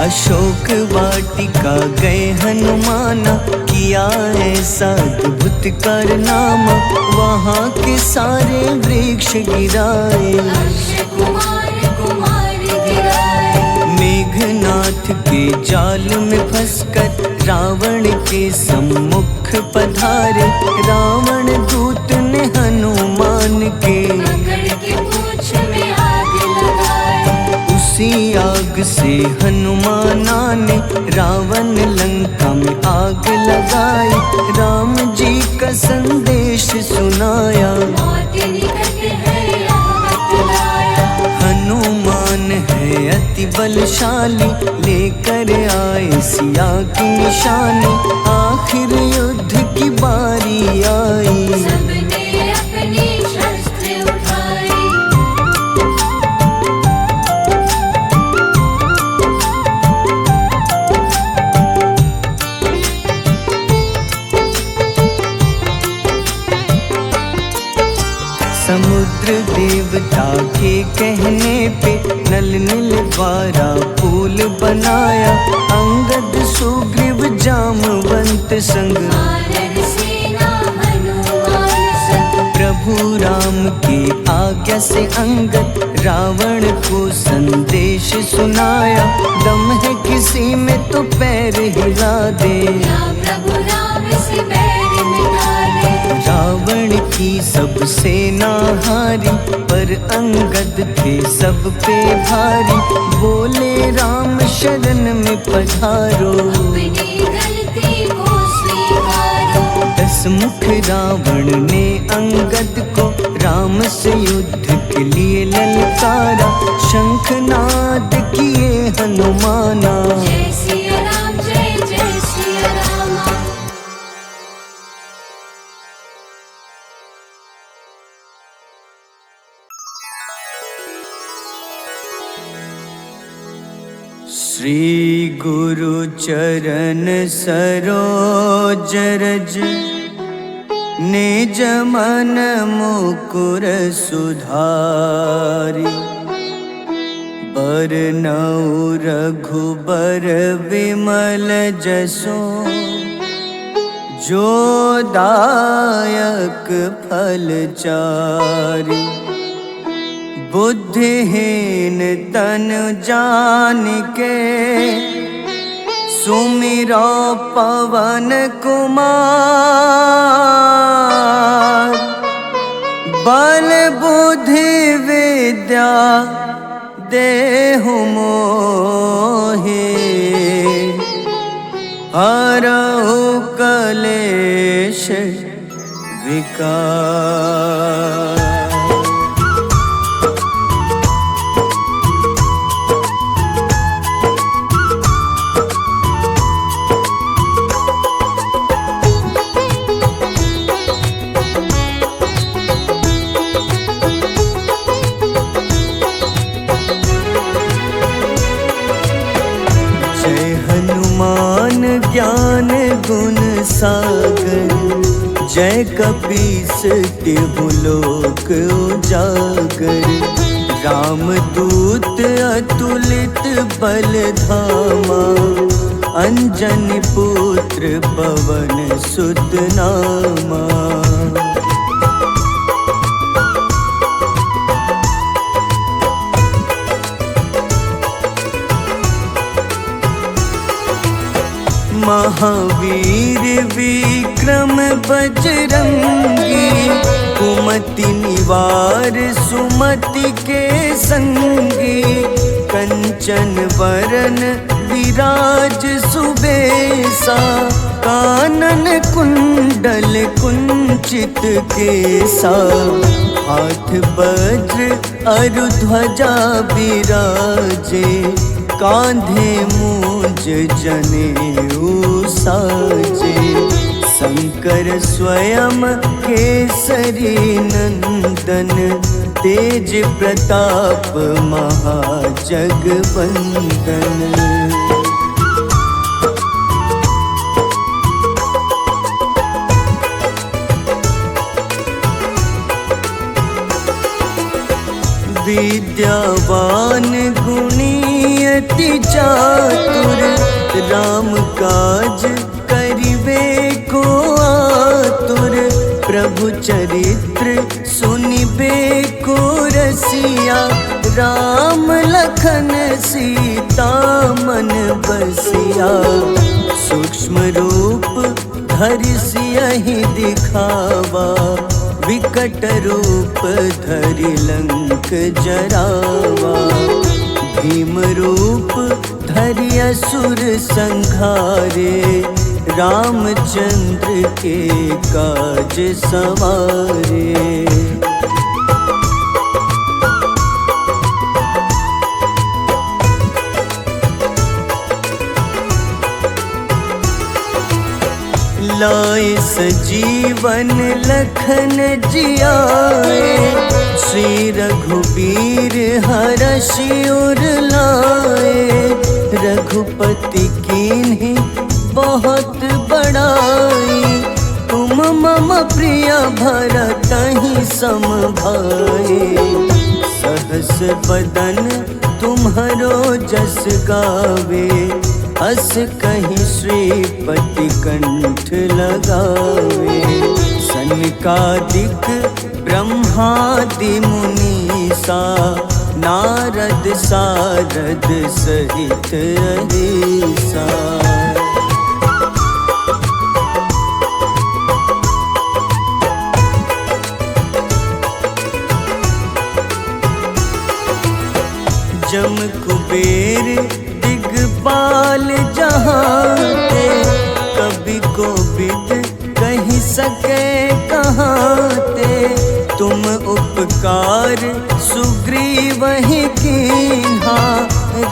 अशोक वाटिका गए हनुमाना, किया ऐसा अद्भुत कारनामा। वहाँ के सारे वृक्ष गिराए, अक्षय कुमार कुमार गिराए। मेघनाथ के जाल में फंसकर रावण के सम्मुख पधारे। रावण दूत ने हनुमान के पकड़ के पूंछ में आग लगाई। उसी आग से हनुमाना ने रावण लंका में आग लगाई। राम जी का संदेश सुनाया, मौत निकट है आफत लाया। हनुमान है अति बलशाली, लेकर आए सिया की निशानी। आखिर युद्ध की बारी आई, सबने अपनी शस्त्र उठाई। समुद्र देवता के कहने पे नल नील द्वारा पुल बनाया। अंगद सुग्रीव जामवंत संग, वानर सेना हनुमान संग। प्रभु राम की आज्ञा से अंगद रावण को संदेश सुनाया। दम है किसी में तो पैर हिला दे, या प्रभु राम से बैर मिटा दे। रावण की सब सेना हारी, पर अंगद थे सब पे भारी। बोले राम शरण में पधारो, अपनी गलती को स्वीकारो। दस मुख रावण ने अंगद को राम से युद्ध के लिए ललकारा। शंखनाद किए हनुमाना, जय सिया राम जय श्री गुरु चरण सरोज रज निज मन मुकुर सुधारि बरनउँ रघुबर विमल जसो जो दायक फल चारि बुद्धिहीन तनु जानिके सुमिरो पवन कुमार बल बुद्धि विद्या देहु मोहि हरहु कलेश विकार। हनुमान ज्ञान गुण सागर जय कपीस तिहु लोक उजागर रामदूत अतुलित बल धामा अंजनी पुत्र पवन सुत नामा। महावीर विक्रम बजरंगी कुमति निवार सुमति के संगी कंचन वरन विराज सुबेसा कानन कुंडल कुंचित केसा हाथ वज्र अरु ध्वजा बिराजे कांधे मूंज जनेऊ साजे शंकर स्वयं केसरी नंदन तेज प्रताप महाजगवंदन। विद्यावान गुणी अति चातुर राम काज करिबे को आतुर प्रभु चरित्र सुनिबे को रसिया राम लखन सीता मन बसिया सूक्ष्म रूप धरि सियहि दिखावा विकट रूप धरि लंक जरावा भीम रूप धरि असुर संहारे रामचंद्र के काज सवारे। लाए सजीवन लखन जियाए श्री रघुबीर हरषि उर लाए रघुपति कीन्ही बहुत बड़ाई तुम मम प्रिय भरतहि सम भाई सहस बदन तुम्हरो जस गावे अस कहीं श्रीपति कंठ लगावे सनकादिक ब्रह्मादि मुनीसा नारद सारद सहित अहिसा। जम कुबेर दिगपाल जहाते कभी कोविद कहीं सके कहाते तुम उपकार सुग्रीव ही कीन्हा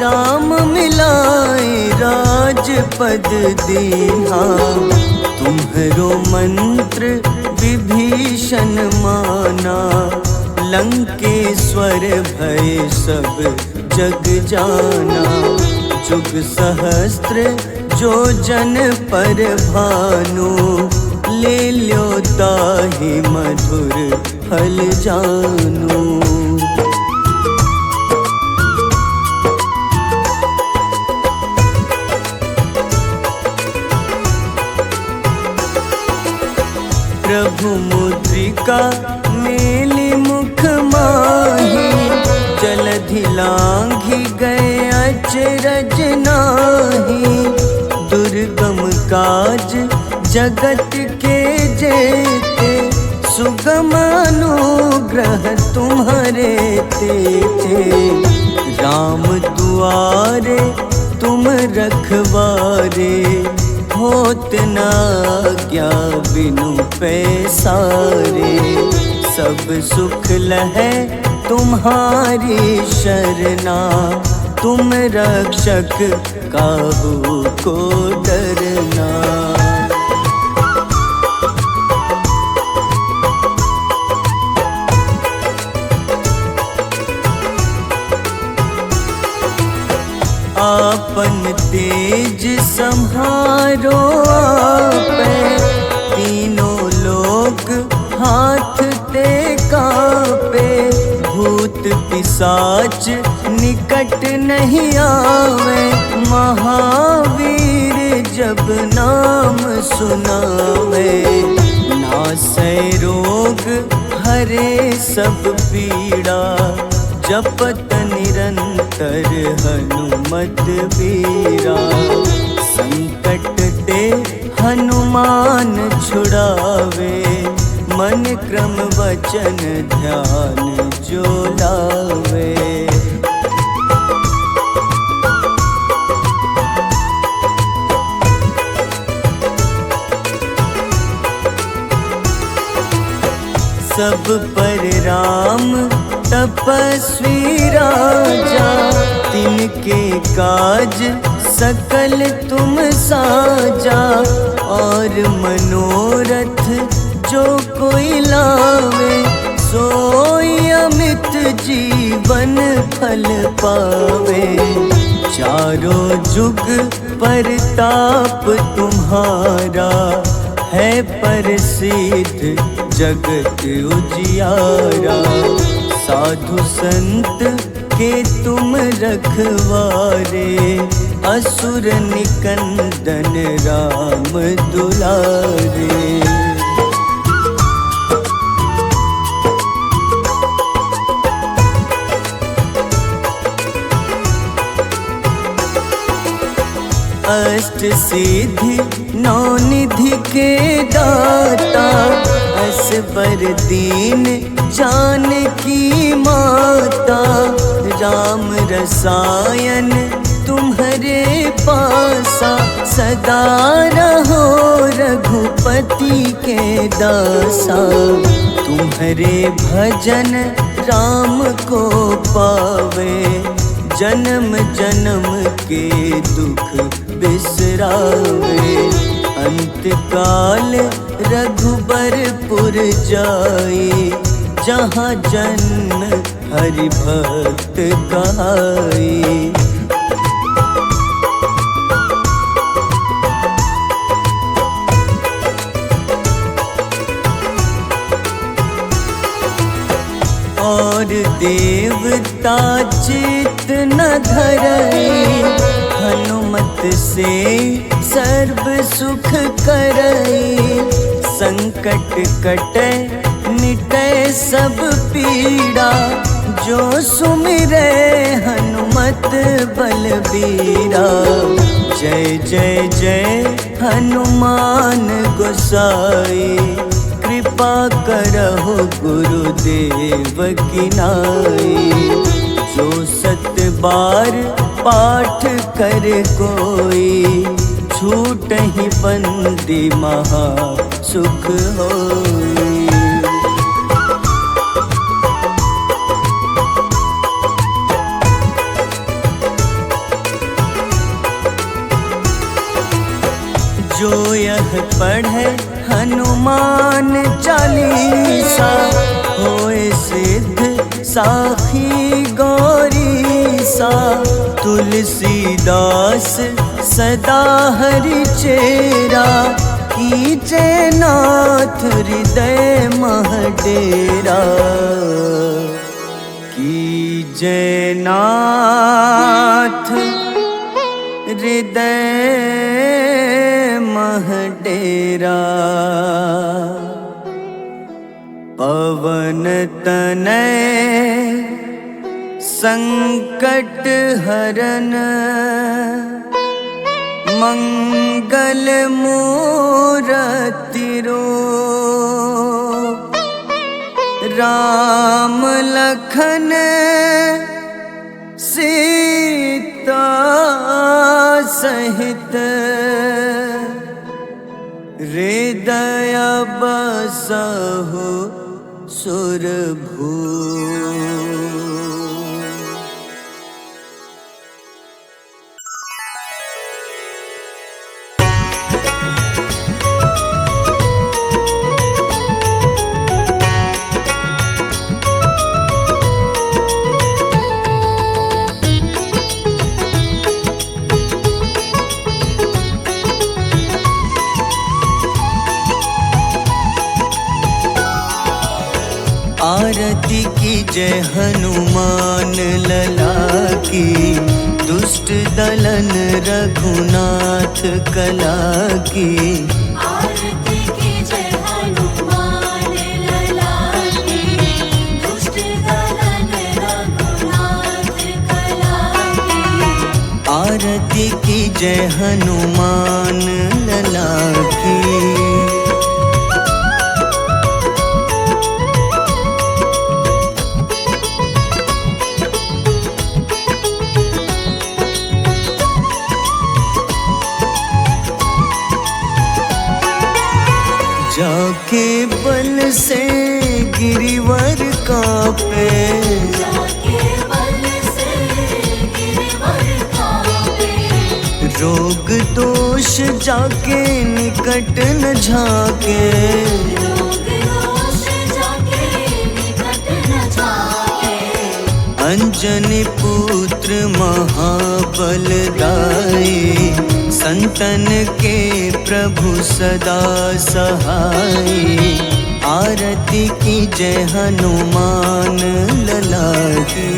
राम मिलाए राजपद दीन्हा तुम्हरो मंत्र विभीषण माना लंकेश्वर भय सब जग जाना जुग सहस्त्र जो जन पर भानु, ले ल्यो ताहि मधुर फल जानु। प्रभु मुद्रिका मेली मुख माही, जलधि लांघि गए अचरज नाही। दुर्गम काज जगत के जेते, सुगम अनुग्रह तुम्हारे तेते। राम दुआरे तुम रखवारे, होत न आज्ञा बिनु पैसारे। सब सुख लहै तुम्हारी शरणा, तुम रक्षक काहू को डरना। आपन तेज सम्हारो आपै, तीनों लोक हाथ ते कापे। भूत पिशाच निकट नहीं आवे, महावीर जब नाम सुनावे। नासै रोग हरे सब पीड़ा, जपत निरंतर हनुमत बीरा। संकट ते हनुमान छुड़ावे, मन क्रम वचन ध्यान जो लावे। सब पर राम तपस्वी राजा, तिनके काज सकल तुम साजा। और मनोरथ जो कोई लावे, सोई अमित जीवन फल पावे। चारों जुग परताप तुम्हारा, है प्रसिद्ध जगत उजियारा। साधु संत के तुम रखवारे, असुर निकंदन राम दुलारे। अष्ट सिद्धि नौ निधि के दाता, असबर दीन जानकी माता। राम रसायन तुम्हारे पासा, सदा रहो रघुपति के दासा। तुम्हारे भजन राम को पावे, जन्म जन्म के दुख बिसरावे। अंत काल रघुबरपुर जाई, जहाँ जन्म हरि भक्त कहाई। और देवता चित न धरई, हनुमत से सर्व सुख करई। संकट कटे मिटे सब पीड़ा, जो सुमिरे हनुमत बलबीरा। जय जय जय हनुमान गोसाई, कृपा करहु गुरुदेव की नाई। जो सत बार पाठ कर कोई, छूटहि बंदी महा सुख होई। जो यह पढ़े हनुमान चालीसा, होए सिद्ध साखी गौरीसा। तुर तुलसीदास सदा हरि चेरा, कीजे नाथ हृदय मह डेरा, कीजे नाथ हृदय मह डेरा। पवन तनय संकट हरन, मंगल मूरति रूप, राम लखन सीता सहित, हृदय बसहु सुरभूप। आरती की जय हनुमान लला की, दुष्ट दलन रघुनाथ कला की। आरती की जय हनुमान लला की, दुष्ट दलन रघुनाथ कला की। आरती की जय हनुमान लला की। जाके बल से गिरिवर कांपे, जाके बल से गिरवर कांपे। रोग दोष जाके निकट न झाके, रोग दोष जाके निकट न जाके। अंजनी पुत्र महाबलदाई, संतन के प्रभु सदा सहाय। आरती की जय हनुमान लला की।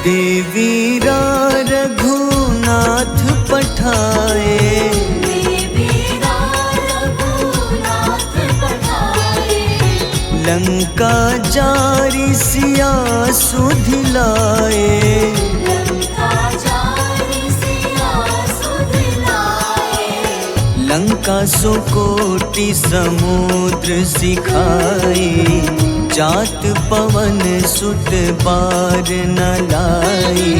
देवीरा रघुनाथ पठाए, देवीरा रघुनाथ पठाए। लंका जारी सिया सुधिलाए, लंका जारी सिया सुधिलाए। लंका सुकोटि समुद्र सिखाए। जात पवन सुत बार न लाई,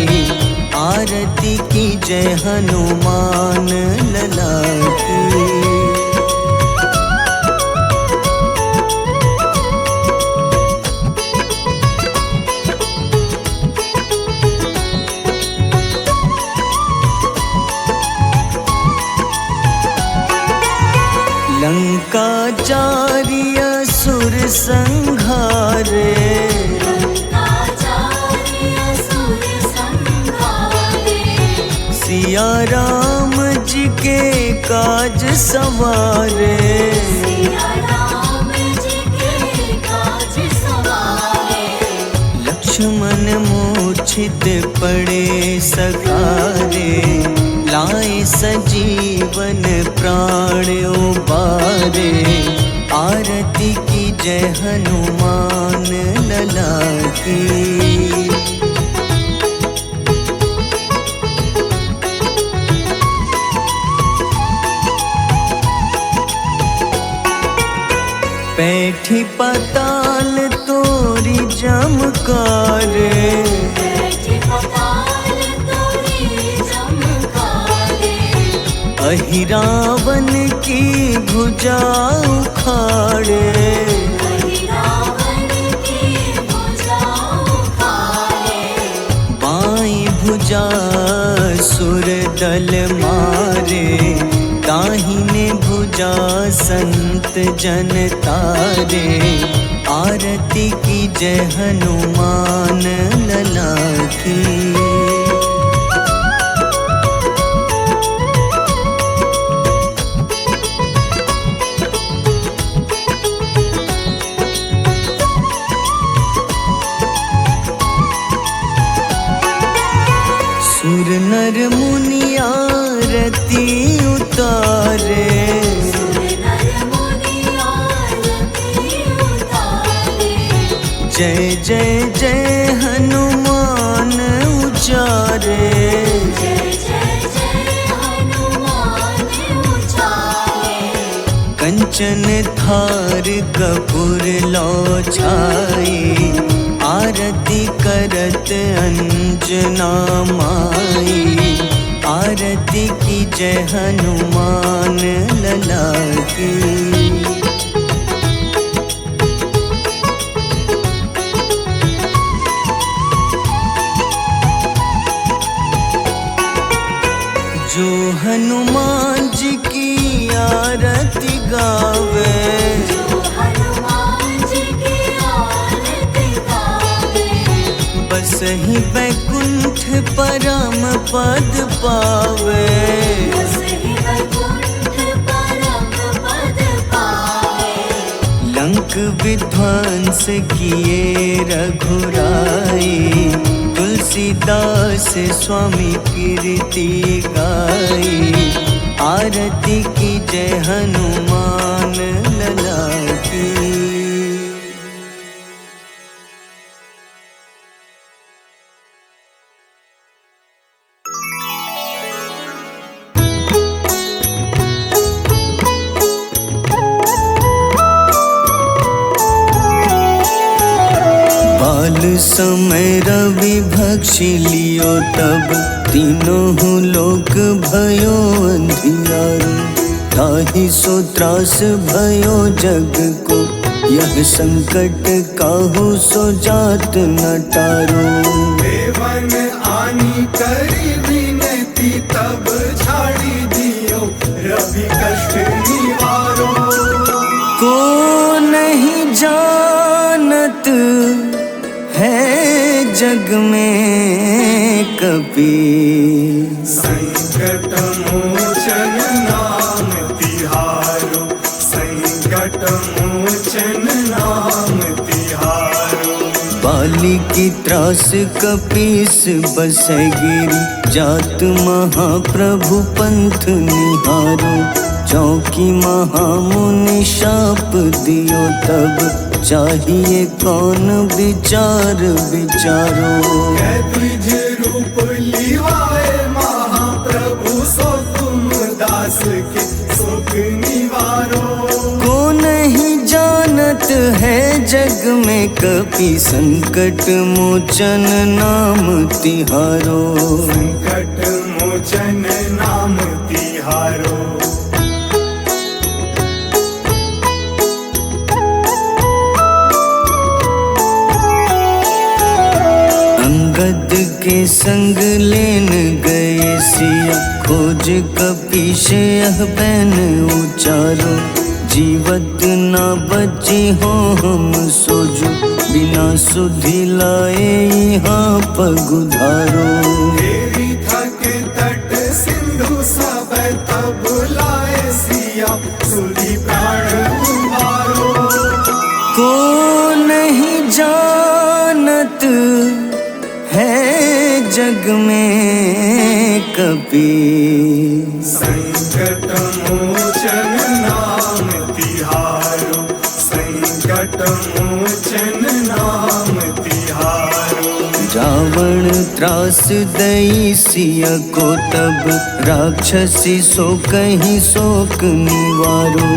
आरती की जय हनुमान लला की। लंका जारी असुर संघारे, लंका जारी असुर संघारे। सिया राम जी के काज सवारे, सिया राम जी के काज सवारे। लक्ष्मण मूर्छित पड़े सकारे, लाए सजीवन प्राण उबारे। आरती की जय हनुमान लला की। बैठी पाताल तोरी जमकारे, बैठी पाताल तोरी जमकारे। अहिरावन की भुजा उखाड़े, रावण की भुजा उखाड़े। बाईं भुजा सुर दल मारे, दाहिने भुजा पूजा संत जन तारे, आरती की जय हनुमान लला की। सुर नर मुनि आरती उतारे, जय जय जय हनुमान उचारे। कंचन थार कपूर लो छाई, आरती करत अंजना माई। आरती की जय हनुमान लला की। जो हनुमान जी की आरती गावे, बस ही बैकुंठ परम पद पावे। लंक विध्वंस किए रघुराई, तुलसीदास स्वामी कीर्ति गाई। आरती की जय हनुमान लला की। बाल समय रवि भक्षी लियो, तब तीनों लोक भयो अंधियारो। ताहि सो त्रास भयो जग को, यह संकट काहू सो जात न टारो। देवन आनी करी विनती, तब झाड़ी दियो रवि कष्ट निवारो। को नहीं जानत है जग में कपि, संकट मोचन नाम तिहारो। संकट मोचन नाम तिहारो। बाली की त्रास कपीस बसै गिरी, जात महाप्रभु पंथ निहारो। चौकी महामुनि शाप दियो, तब चाहिए कौन विचार विचारो। द्विज रूप लिवाए महाप्रभु, सो तुम दास के सुख निवारो। को नहीं जानत है जग में कपि, संकट मोचन नाम तिहारो। संकट मोचन नाम तिहारो। अंगद के संग लेन गए सिया, खोज कपीश यह बैन उचारो। जीवत न बची हो हम सोजो, बिना सुधि लाए यहाँ पगुधारो। तेरी थक तट सिंधु सब तब लाए सिया, सुधि प्राण उबारो। को नहीं जानत है जग में कपि, संकट मोचन नाम तिहारो। संकट मोचन नाम तिहारो। रावण त्रास दई सिया को, तब राक्षसी सो कहीं शोक निवारो।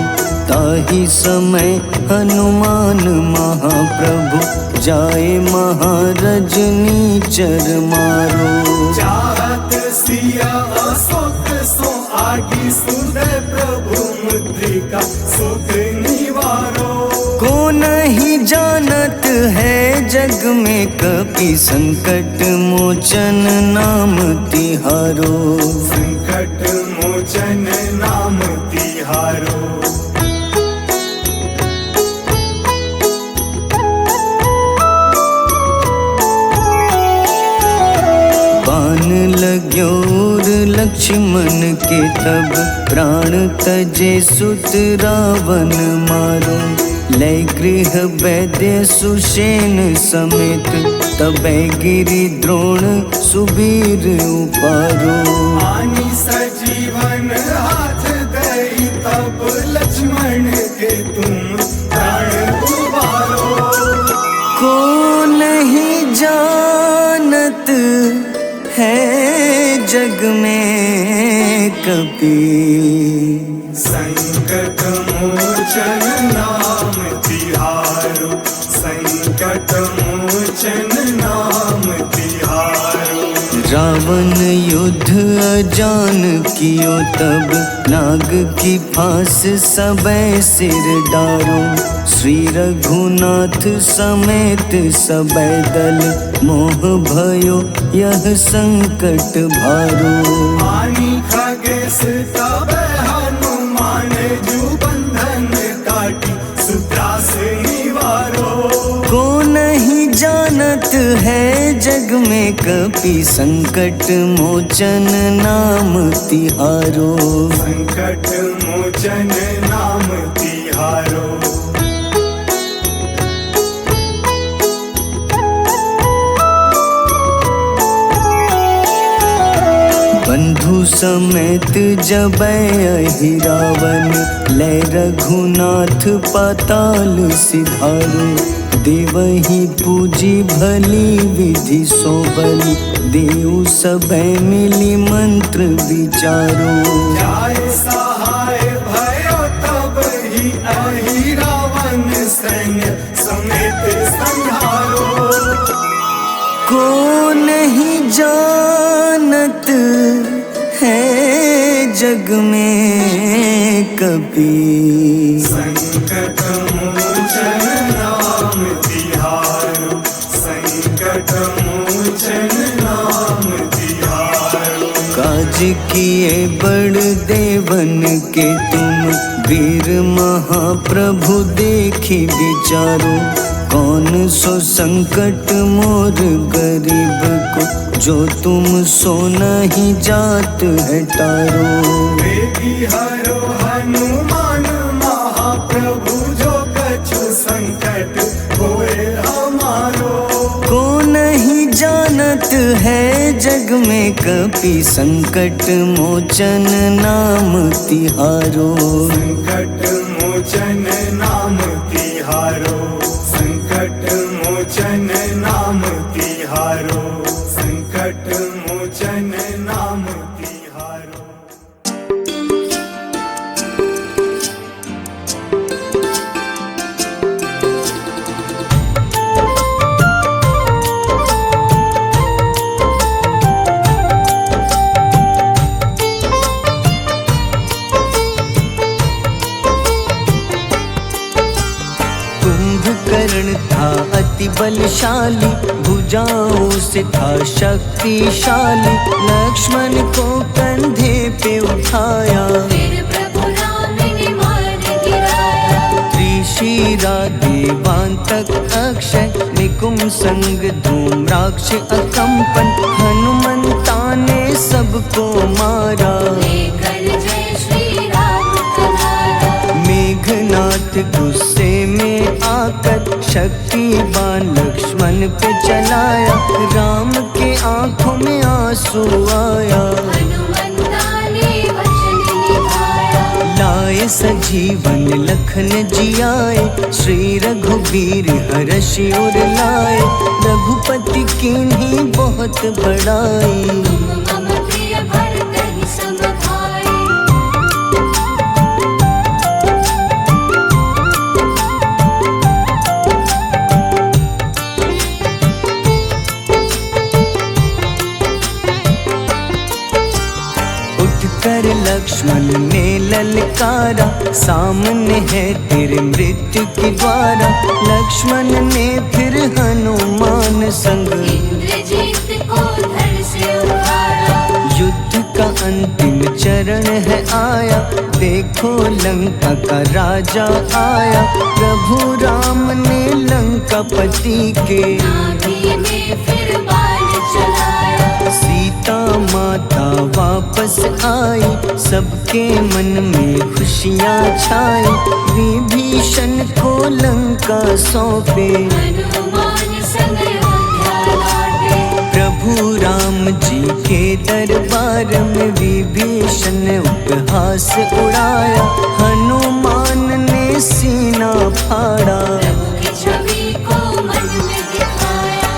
ताहि समय हनुमान महाप्रभु, जाए महारजनी चर मारो। चाहत सिया अशोक सो आगी, सुदय प्रभु मुद्रिका सुख निवारो। को नहीं जानत है जग में कपि, संकट मोचन नाम तिहारो। संकट मोचन नाम तिहारो। तिहारो। बाण लाग्योर लक्ष्मण के तब प्राण तजे सुत रावण मारो। लय गृह वैद्य सुषेण समेत तबै गिरि द्रोण सुबीर उपारो। आनी सजीवन हाथ दई तब लक्ष्मण के तुम प्राण उबारो। को नहीं जानत है जग में कपि, संकट मोचन नाम तिहारो। संकट मोचन नाम तिहारो। रावण युद्ध अजान कियो तब नाग की फांस सबै सिर डारो। श्री रघुनाथ समेत सबै दल मोह भयो यह संकट भारो। आनी खगेश तब हनुमान जू बंधन काटी सुत्रास निवारो। को नहीं जानत है जग में कपि, संकट मोचन नाम तिहारो। संकट मोचन नाम तिहारो। बंधु समेत जबै अहि रावण, लय रघुनाथ पाताल सिधारो। देवहि पूजी भली विधि सो बलि, देव सबै मिली मंत्र विचारो। जाय सहाय भयो तब ही अहि रावण सैन्य समेत संहारो। को नहीं जानत है जग में कपि, संकट मोचन नाम तिहारो। संकट मोचन नाम तिहारो। काज किए बड़ देवन के तुम, वीर महाप्रभु देखी विचारो। कौन सो संकट मोर गरीब को, जो तुम सो नहीं जात है टारो। वेगी हरो हनुमान महाप्रभु, जो कछु संकट होए हमारो। को नहीं जानत है जग में कपि, संकट मोचन नाम तिहारो। संकट मोचन नाम तिहारो। संकट मोचन नाम तिहारो। संकट मोचन नाम तिहारो। कुंभकर्ण था अति बलशाली, भुजाओं से था शक्तिशाली। लक्ष्मण को कंधे पे उठाया, फिर प्रभु राम ने मार गिराया। त्रिशिरा देवांतक अक्षय, निकुंभ संग धूम्राक्ष अकंपन। हनुमंता ने सबको मारा, लेकर जय श्री राम तुम्हारा। मेघनाथ गुस्से में आकर शक्तिवान लक्ष्मण पे चलाया। राम के आंखों में आंसू आया, हनुमंता ने वचन निभाया। लाए सजीवन लखन जियाए, श्री रघुबीर हर्षि उर लाए। रघुपति कीन्ही बहुत बड़ाई, तुम मम प्रिय भरत ही सम भाई। उठकर लक्ष्मण ने ललकारा, सामने है तेरे मृत्यु की द्वारा। लक्ष्मण ने फिर हनुमान संग इंद्रजीत को धड़ से उतारा। युद्ध का अंतिम चरण है आया, देखो लंका का राजा आया। प्रभु राम ने लंकापति के नाभि में फिर बाण चलाया। सीता माता वापस आई, सबके मन में खुशियाँ छाई। विभीषण को लंका सौंपे, हनुमान संग अयोध्या लौटे। प्रभु राम जी के दरबार में विभीषण ने उपहास उड़ाया। हनुमान ने सीना फाड़ा, प्रभु की छवि को मन में दिखाया।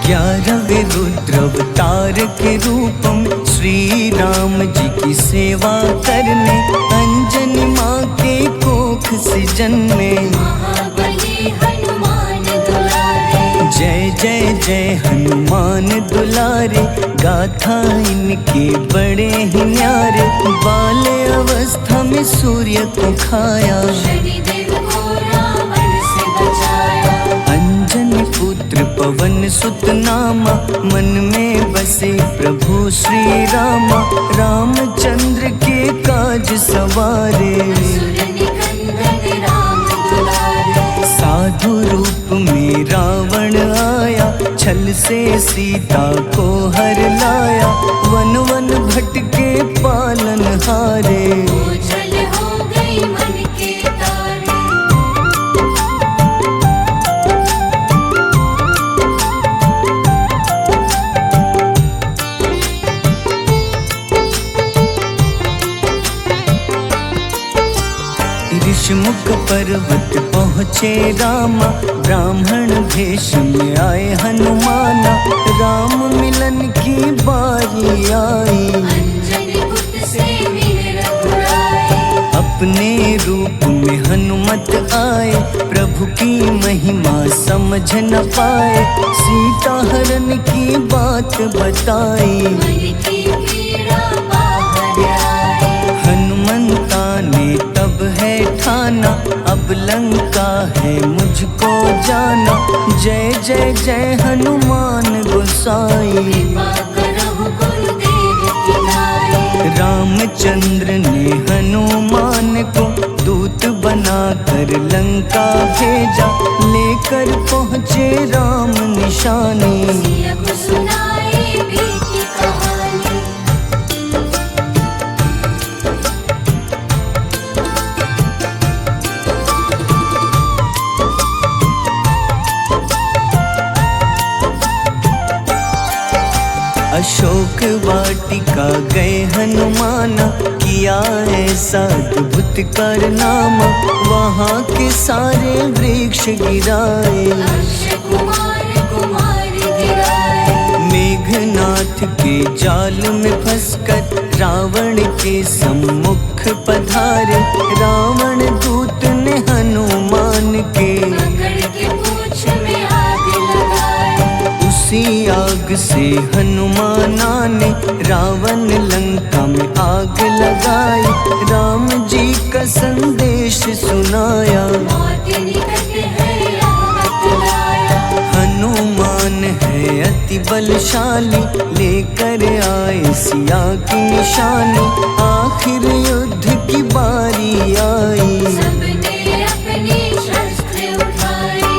ग्यारहवें रुद्र अवतार के रूपम श्री राम जी की सेवा करने, अंजनी माँ के कोख से जन्मे। महाबली हनुमान दुलारे, जय जय जय हनुमान दुलारे, गाथा इनके बड़े ही न्यारे। बाल्य अवस्था में सूर्य को खाया, शनिदेव को रावण से बचाया। अंजनी पुत्र पवन सुत नामा, मन में बसे प्रभु श्री रामा। रामचंद्र के काज सवारे, असुर निकंदन राम दुलारे। साधु रूप में रावण आया, छल से सीता को हर लाया। वन वन भटके पालन हारे, ओझल हो गई मन के तारे। ऋषमुख पर्वत पहुँचे रामा, ब्राह्मण भेष में आए हनुमाना। राम मिलन की बारी आई, अंजनी पुत्र से मिल रघुराई। अपने रूप में हनुमत आए, प्रभु की महिमा समझ न पाए। सीता हरण की बात बताई, मन की पीड़ा बाहर आई। हनुमंता ने तब है ठाना, अब लंका है मुझको जाना। जय जय जय हनुमान गोसाई, कृपा करहु गुरुदेव की नाई। रामचंद्र ने हनुमान को दूत बनाकर लंका भेजा। लेकर पहुँचे राम निशानी, सिया को सुनाई बीती कहानी। अशोक वाटिका गए हनुमाना, किया ऐसा अद्भुत कारनामा। वहाँ के सारे वृक्ष गिराए, अक्षय कुमार कुमार गिराए। मेघनाथ के जाल में फंसकर रावण के सम्मुख पधारे। रावण दूत ने हनुमान के पकड़ के पूंछ में आग लगाए। उसी आग से हनुमाना ने रावण लंका में आग लगाई। राम जी का संदेश सुनाया, मौत निकट है यह बतलाया। हनुमान है अति बलशाली, लेकर आए सिया की निशानी। आखिर युद्ध की बारी आई, सबने अपनी शस्त्र उठाई।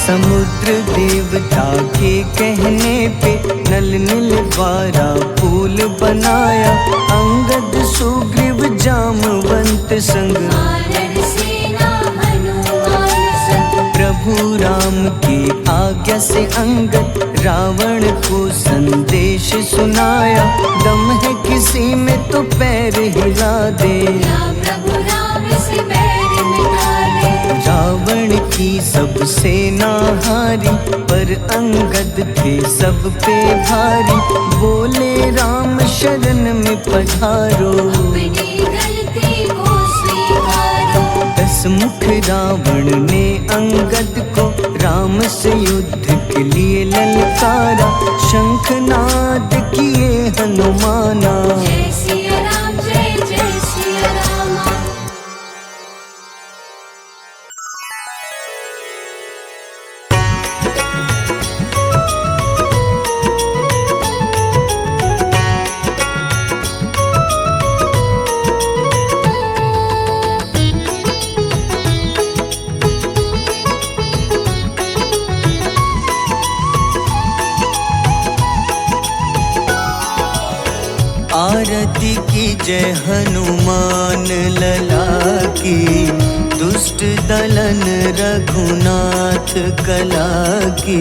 समुद्र देवता के कहने पे नल नील द्वारा पुल बनाया। अंगद सुग्रीव जामवंत संग, वानर सेना हनुमान संग। प्रभु राम की आज्ञा से अंगद रावण को संदेश सुनाया। दम है किसी में तो पैर हिला दे, या प्रभु राम से बैर मिटा दे। रावण की सब सेना हारी, पर अंगद थे सब पे भारी। बोले राम शरण में पधारो, अपनी गलती को स्वीकार। हंसमुख रावण ने अंगद को राम से युद्ध के लिए ललकारा। शंखनाद किए हनुमाना, जय सिया राम जय जय सिया राम। आरती की जय हनुमान लला की, दुष्ट दलन रघुनाथ कला की।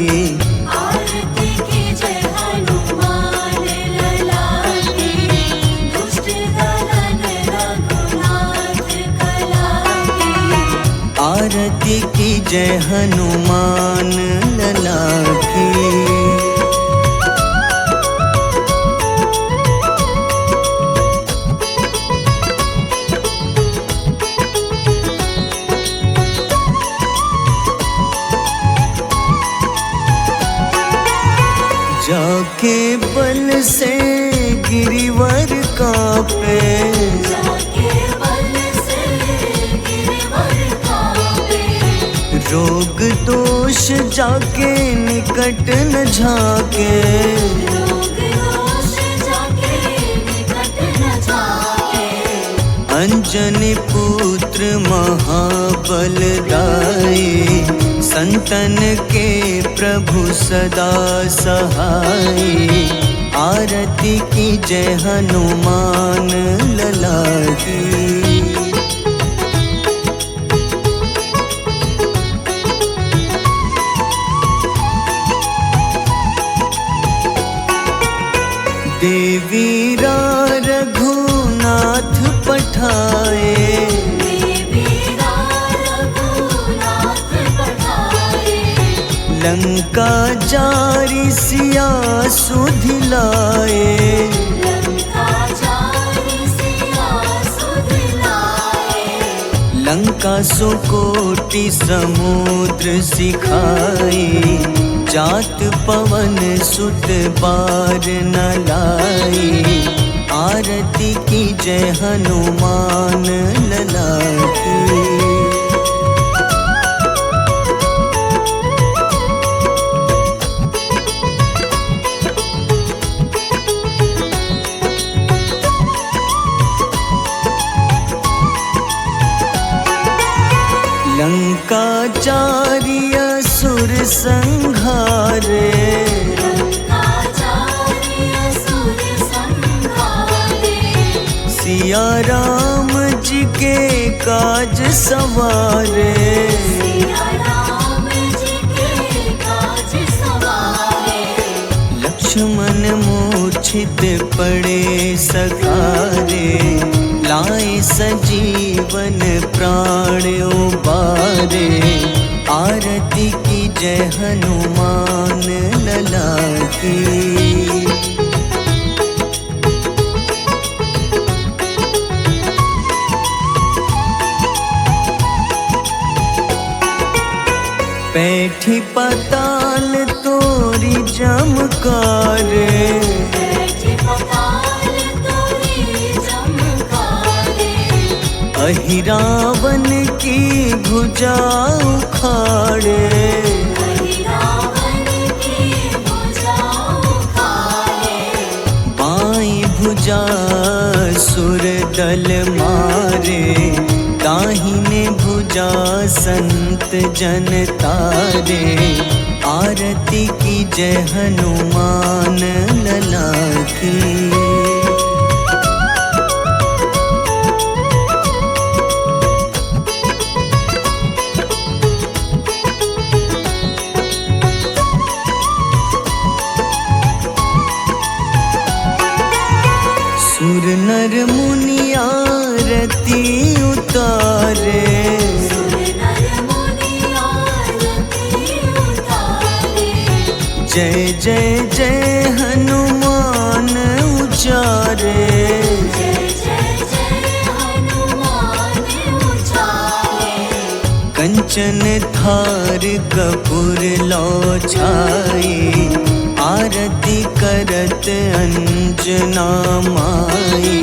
आरती की जय हनुमान लला की, दुष्ट दलन रघुनाथ कला की। आरती की जय हनुमान लला की। जाके बल से गिरिवर कांपे, जाके बल से गिरवर कांपे। रोग दोष जाके निकट न झाके। रोग दोष जाके निकट न जाके। अंजनी पुत्र महाबलदाई, संतन के प्रभु सदा सहाय। आरती की जय हनुमान लला की। देवीरा रघुनाथ पठाए, देवीरा रघुनाथ पठाए। लंका जारी सिया सुधिलाए। लंका जारी सिया सुधिलाए। लंका सुकोटि समुद्र सिखाए। जात पवन सुत बार न लाए। आरती की जय हनुमान लला की। लंका जारी असुर संहारे। लंका जारी असुर संहारे। सिया राम जी के काज सवारे। सिया राम जी के काज सवारे। लक्ष्मण मूर्छित पड़े सकारे। लाए सजीवन प्राण उबारे। आरती की जय हनुमान लला की। पैठी पताल तोरी जमकारे। बैठी पताल तोरी जमकारे। अहिरावन की भुजा उखाड़े। रावण की भुजा उखाड़े। बाईं भुजा सुर दल मारे। दाहिने भुजा संत जन तारे। आरती की जय हनुमान लला की। सुर नर मुनि आरती उतारे। सुर नर मुनि आरती उतारे। जय जय जय हनुमान उचारे। जय जय जय हनुमान उचारे। कंचन थार कपूर लो छाए, आरती करत अंजना माई।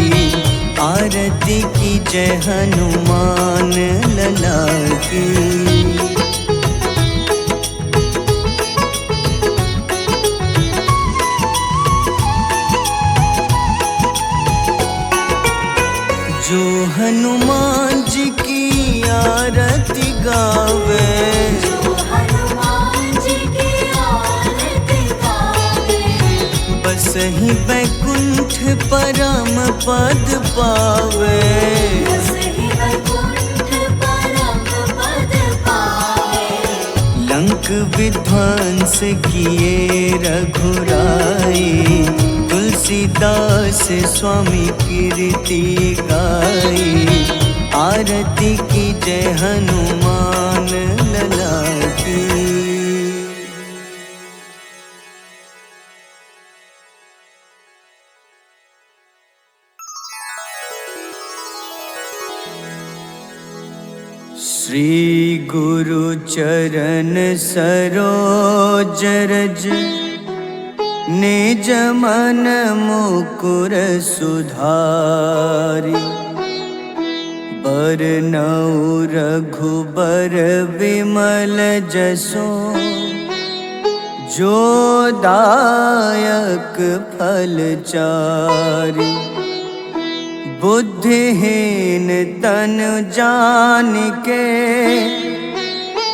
आरती की जय हनुमान लला की। जो हनुमान जी की आरती गावे, जो हनुमान जी की आरती गावे, बस ही बैकुंठ परम पद पावे। बस ही वैकुंठ परम पद पावे। लंक विध्वंस किए रघुराई, तुलसीदास स्वामी कीर्ति गाई। आरती की जय हनुमान लला की। श्री गुरु चरण सरोज रज, निज मन मुकुर सुधारि। बरनउँ रघुबर विमल जसो, जो दायक फल चारि। बुद्धिहीन तनु जानिके,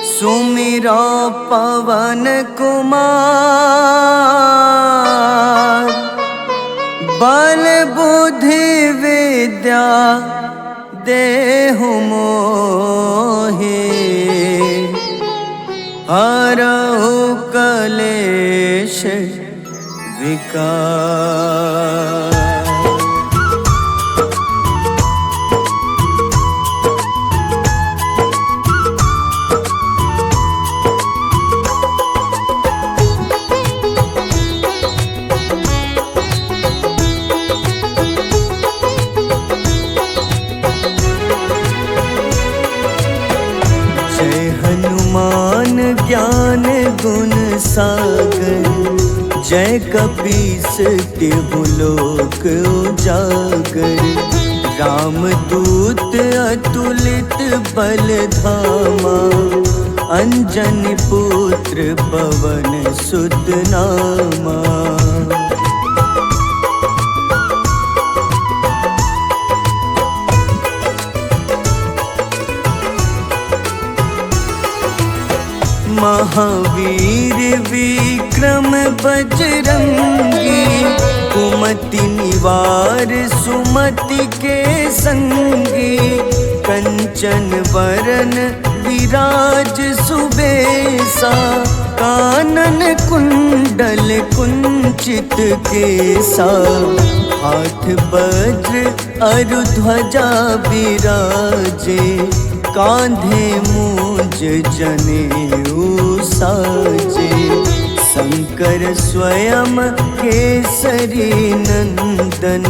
सुमिरो पवन कुमार। बल बुद्धि विद्या देहु मोहि, हरहु कलेश विकार। हनुमान ज्ञान गुण सागर, जय कपीस तिहु लोक उजागर। रामदूत अतुलित बल धामा, अंजनी पुत्र पवन सुत नामा। महावीर विक्रम बजरंगी, कुमति निवार सुमति के संगी। कंचन वरन विराज सुबेसा, कानन कुंडल कुंचित केसा। हाथ वज्र अरु ध्वजा बिराजे, कांधे मूंज जनेऊ साजे। शंकर स्वयं केसरी नंदन,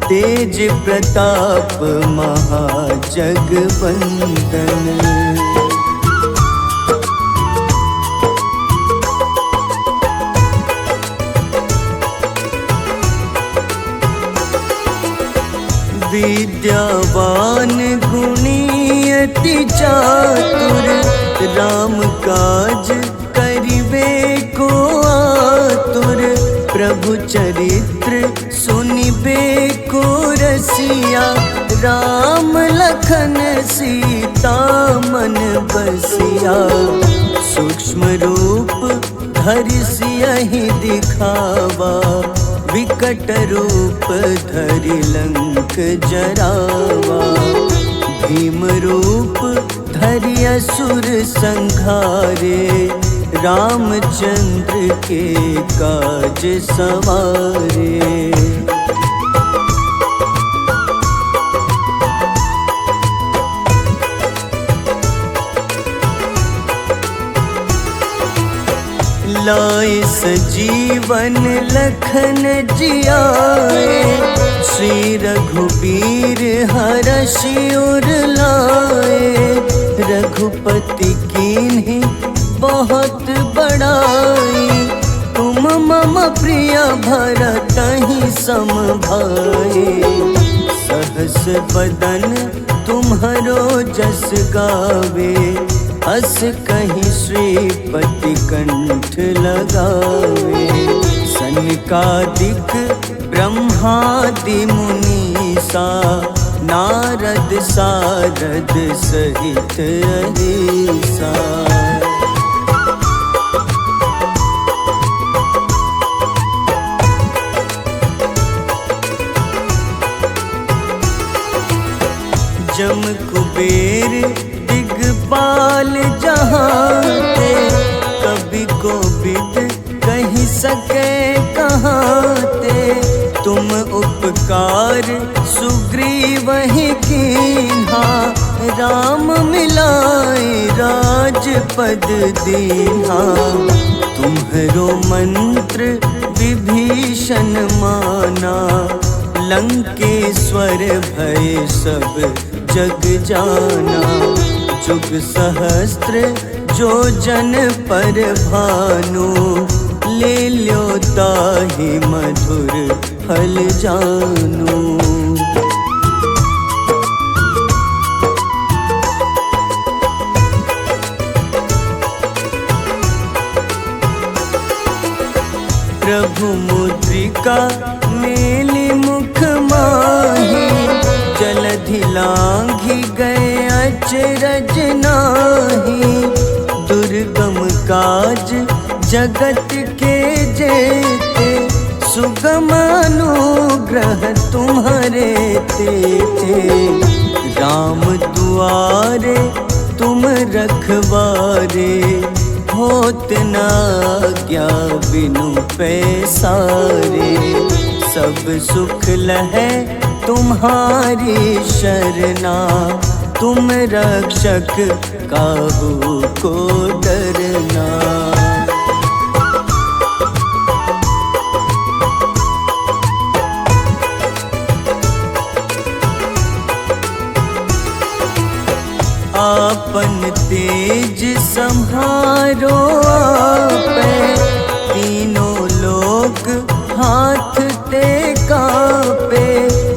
तेज प्रताप महाजगवंदन। विद्यावान गुणी अति चातुर, राम काज करिबे को आतुर। प्रभु चरित्र सुनिबे को रसिया, राम लखन सीता मन बसिया। सूक्ष्म रूप धरि सियहि दिखावा, विकट रूप धरि लंक जरावा। भीम रूप धरि असुर संहारे, रामचंद्र के काज सवारे। लाए सजीवन लखन जियाए, श्री रघुबीर हरषि उर लाए। रघु रघुपति कीन्ही बहुत बड़ाई, तुम मम प्रिय भरतहि सम भाई। सहस बदन तुम्हरो जस गावे, अस कहीं श्रीपति कंठ लगावे। सनकादिक ब्रह्मादि मुनीसा, नारद सारद सहित अहिसा। जम कुबेर दिगपाल जहाँते, कभी कोविद कही सके कहाँते। तुम उपकार सुग्रीवहि कीन्हा, राम मिलाए राजपद दीन्हा। तुम्हरो मंत्र विभीषण माना, लंकेश्वर भय सब जग जाना। जुग सहस्त्र जो जन पर भानु, ले ल्यो ताहि मधुर फल जानू। प्रभु मुद्रिका मेली मुख माही, जलधि लांघि गए अचरज नाही। दुर्गम काज जगत के जेते, सुगम अनुग्रह तुम्हारे तेते। राम दुआरे तुम रखवारे, होत न आज्ञा बिनु पैसारे। सब सुख लहै तुम्हारी शरणा, तुम रक्षक काहू को डरना। आपन तेज सम्हारो आपै, तीनों लोक हाथ ते कापे।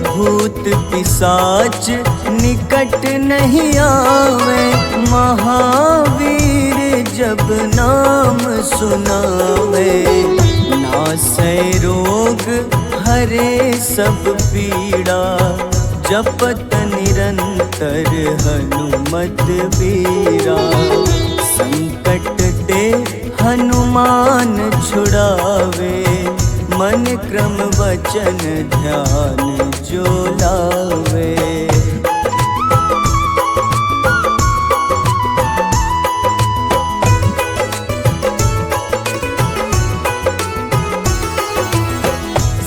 भूत पिशाच निकट नहीं आवे, महावीर जब नाम सुनावे। नासै रोग हरे सब पीड़ा, जपत निरंतर हनुमत बीरा। संकट ते हनुमान छुड़ावे, मन क्रम वचन ध्यान जो लावे।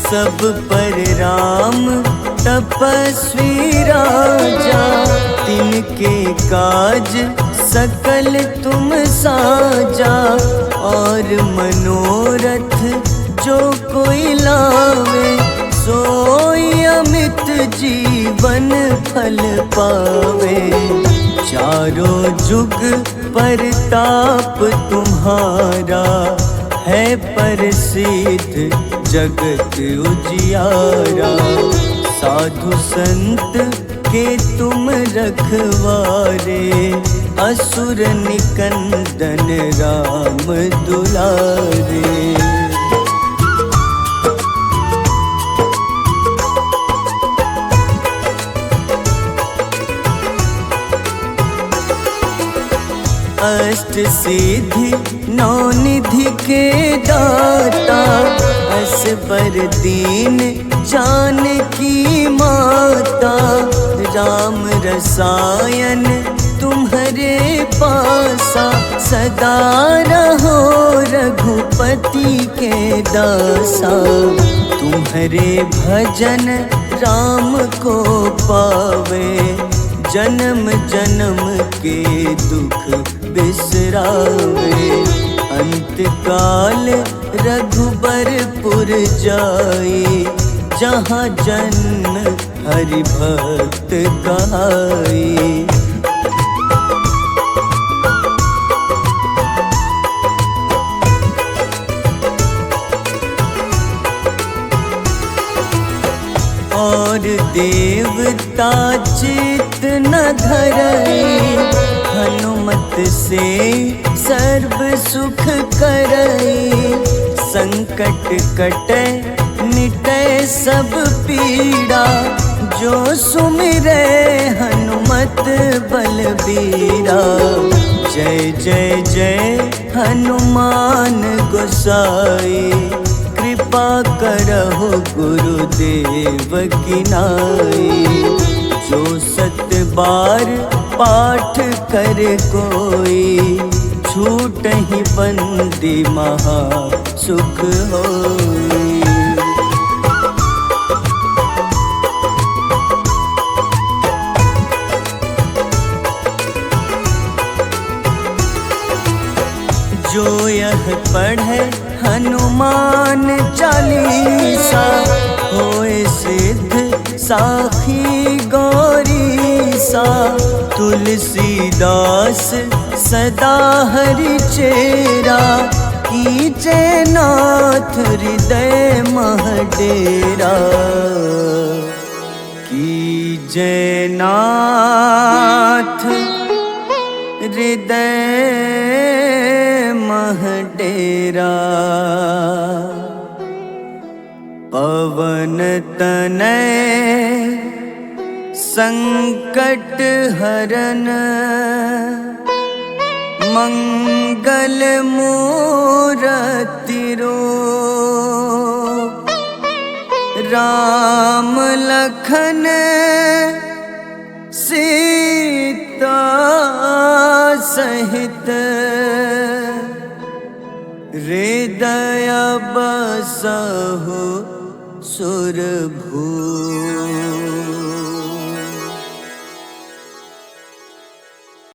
सब पर राम तपस्वी राजा, तिनके काज सकल तुम साजा। और मनोरथ जो कोई लावे, सोई अमित जीवन फल पावे। चारों जुग परताप तुम्हारा, है प्रसिद्ध जगत उजियारा। साधु संत के तुम रखवारे, असुर निकंदन राम दुलारे। अष्ट सिद्धि नौ निधि के दाता, असबर दीन जानकी माता। राम रसायन तुम्हारे पासा, सदा रहो रघुपति के दासा। तुम्हारे भजन राम को पावे, जन्म जन्म के दुख बिसरावे। अंत काल रघुबरपुर जाई, जहाँ जन्म हरि भक्त कहाई। देवता चित न धरई, हनुमत से सर्व सुख करई। संकट कटे मिटे सब पीड़ा, जो सुमिरे हनुमत बलबीरा। जय जय जय हनुमान गोसाई, कृपा करहु गुरुदेव की नाई। जो 7 बार पाठ करे कोई, छूटहि बंदी महा सुख होई। जो यह पढ़े हनुमान चालीसा, होए सिद्ध साखी गौरीसा। तुलसीदास सदा हरि चेरा, कीजे नाथ हृदय मह डेरा। कीजे नाथ हृदय मह डेरा। पवन तनय संकट हरन, मंगल मूरति रूप। राम लखन सीता सहित, हृदय बसहु सुरभूप।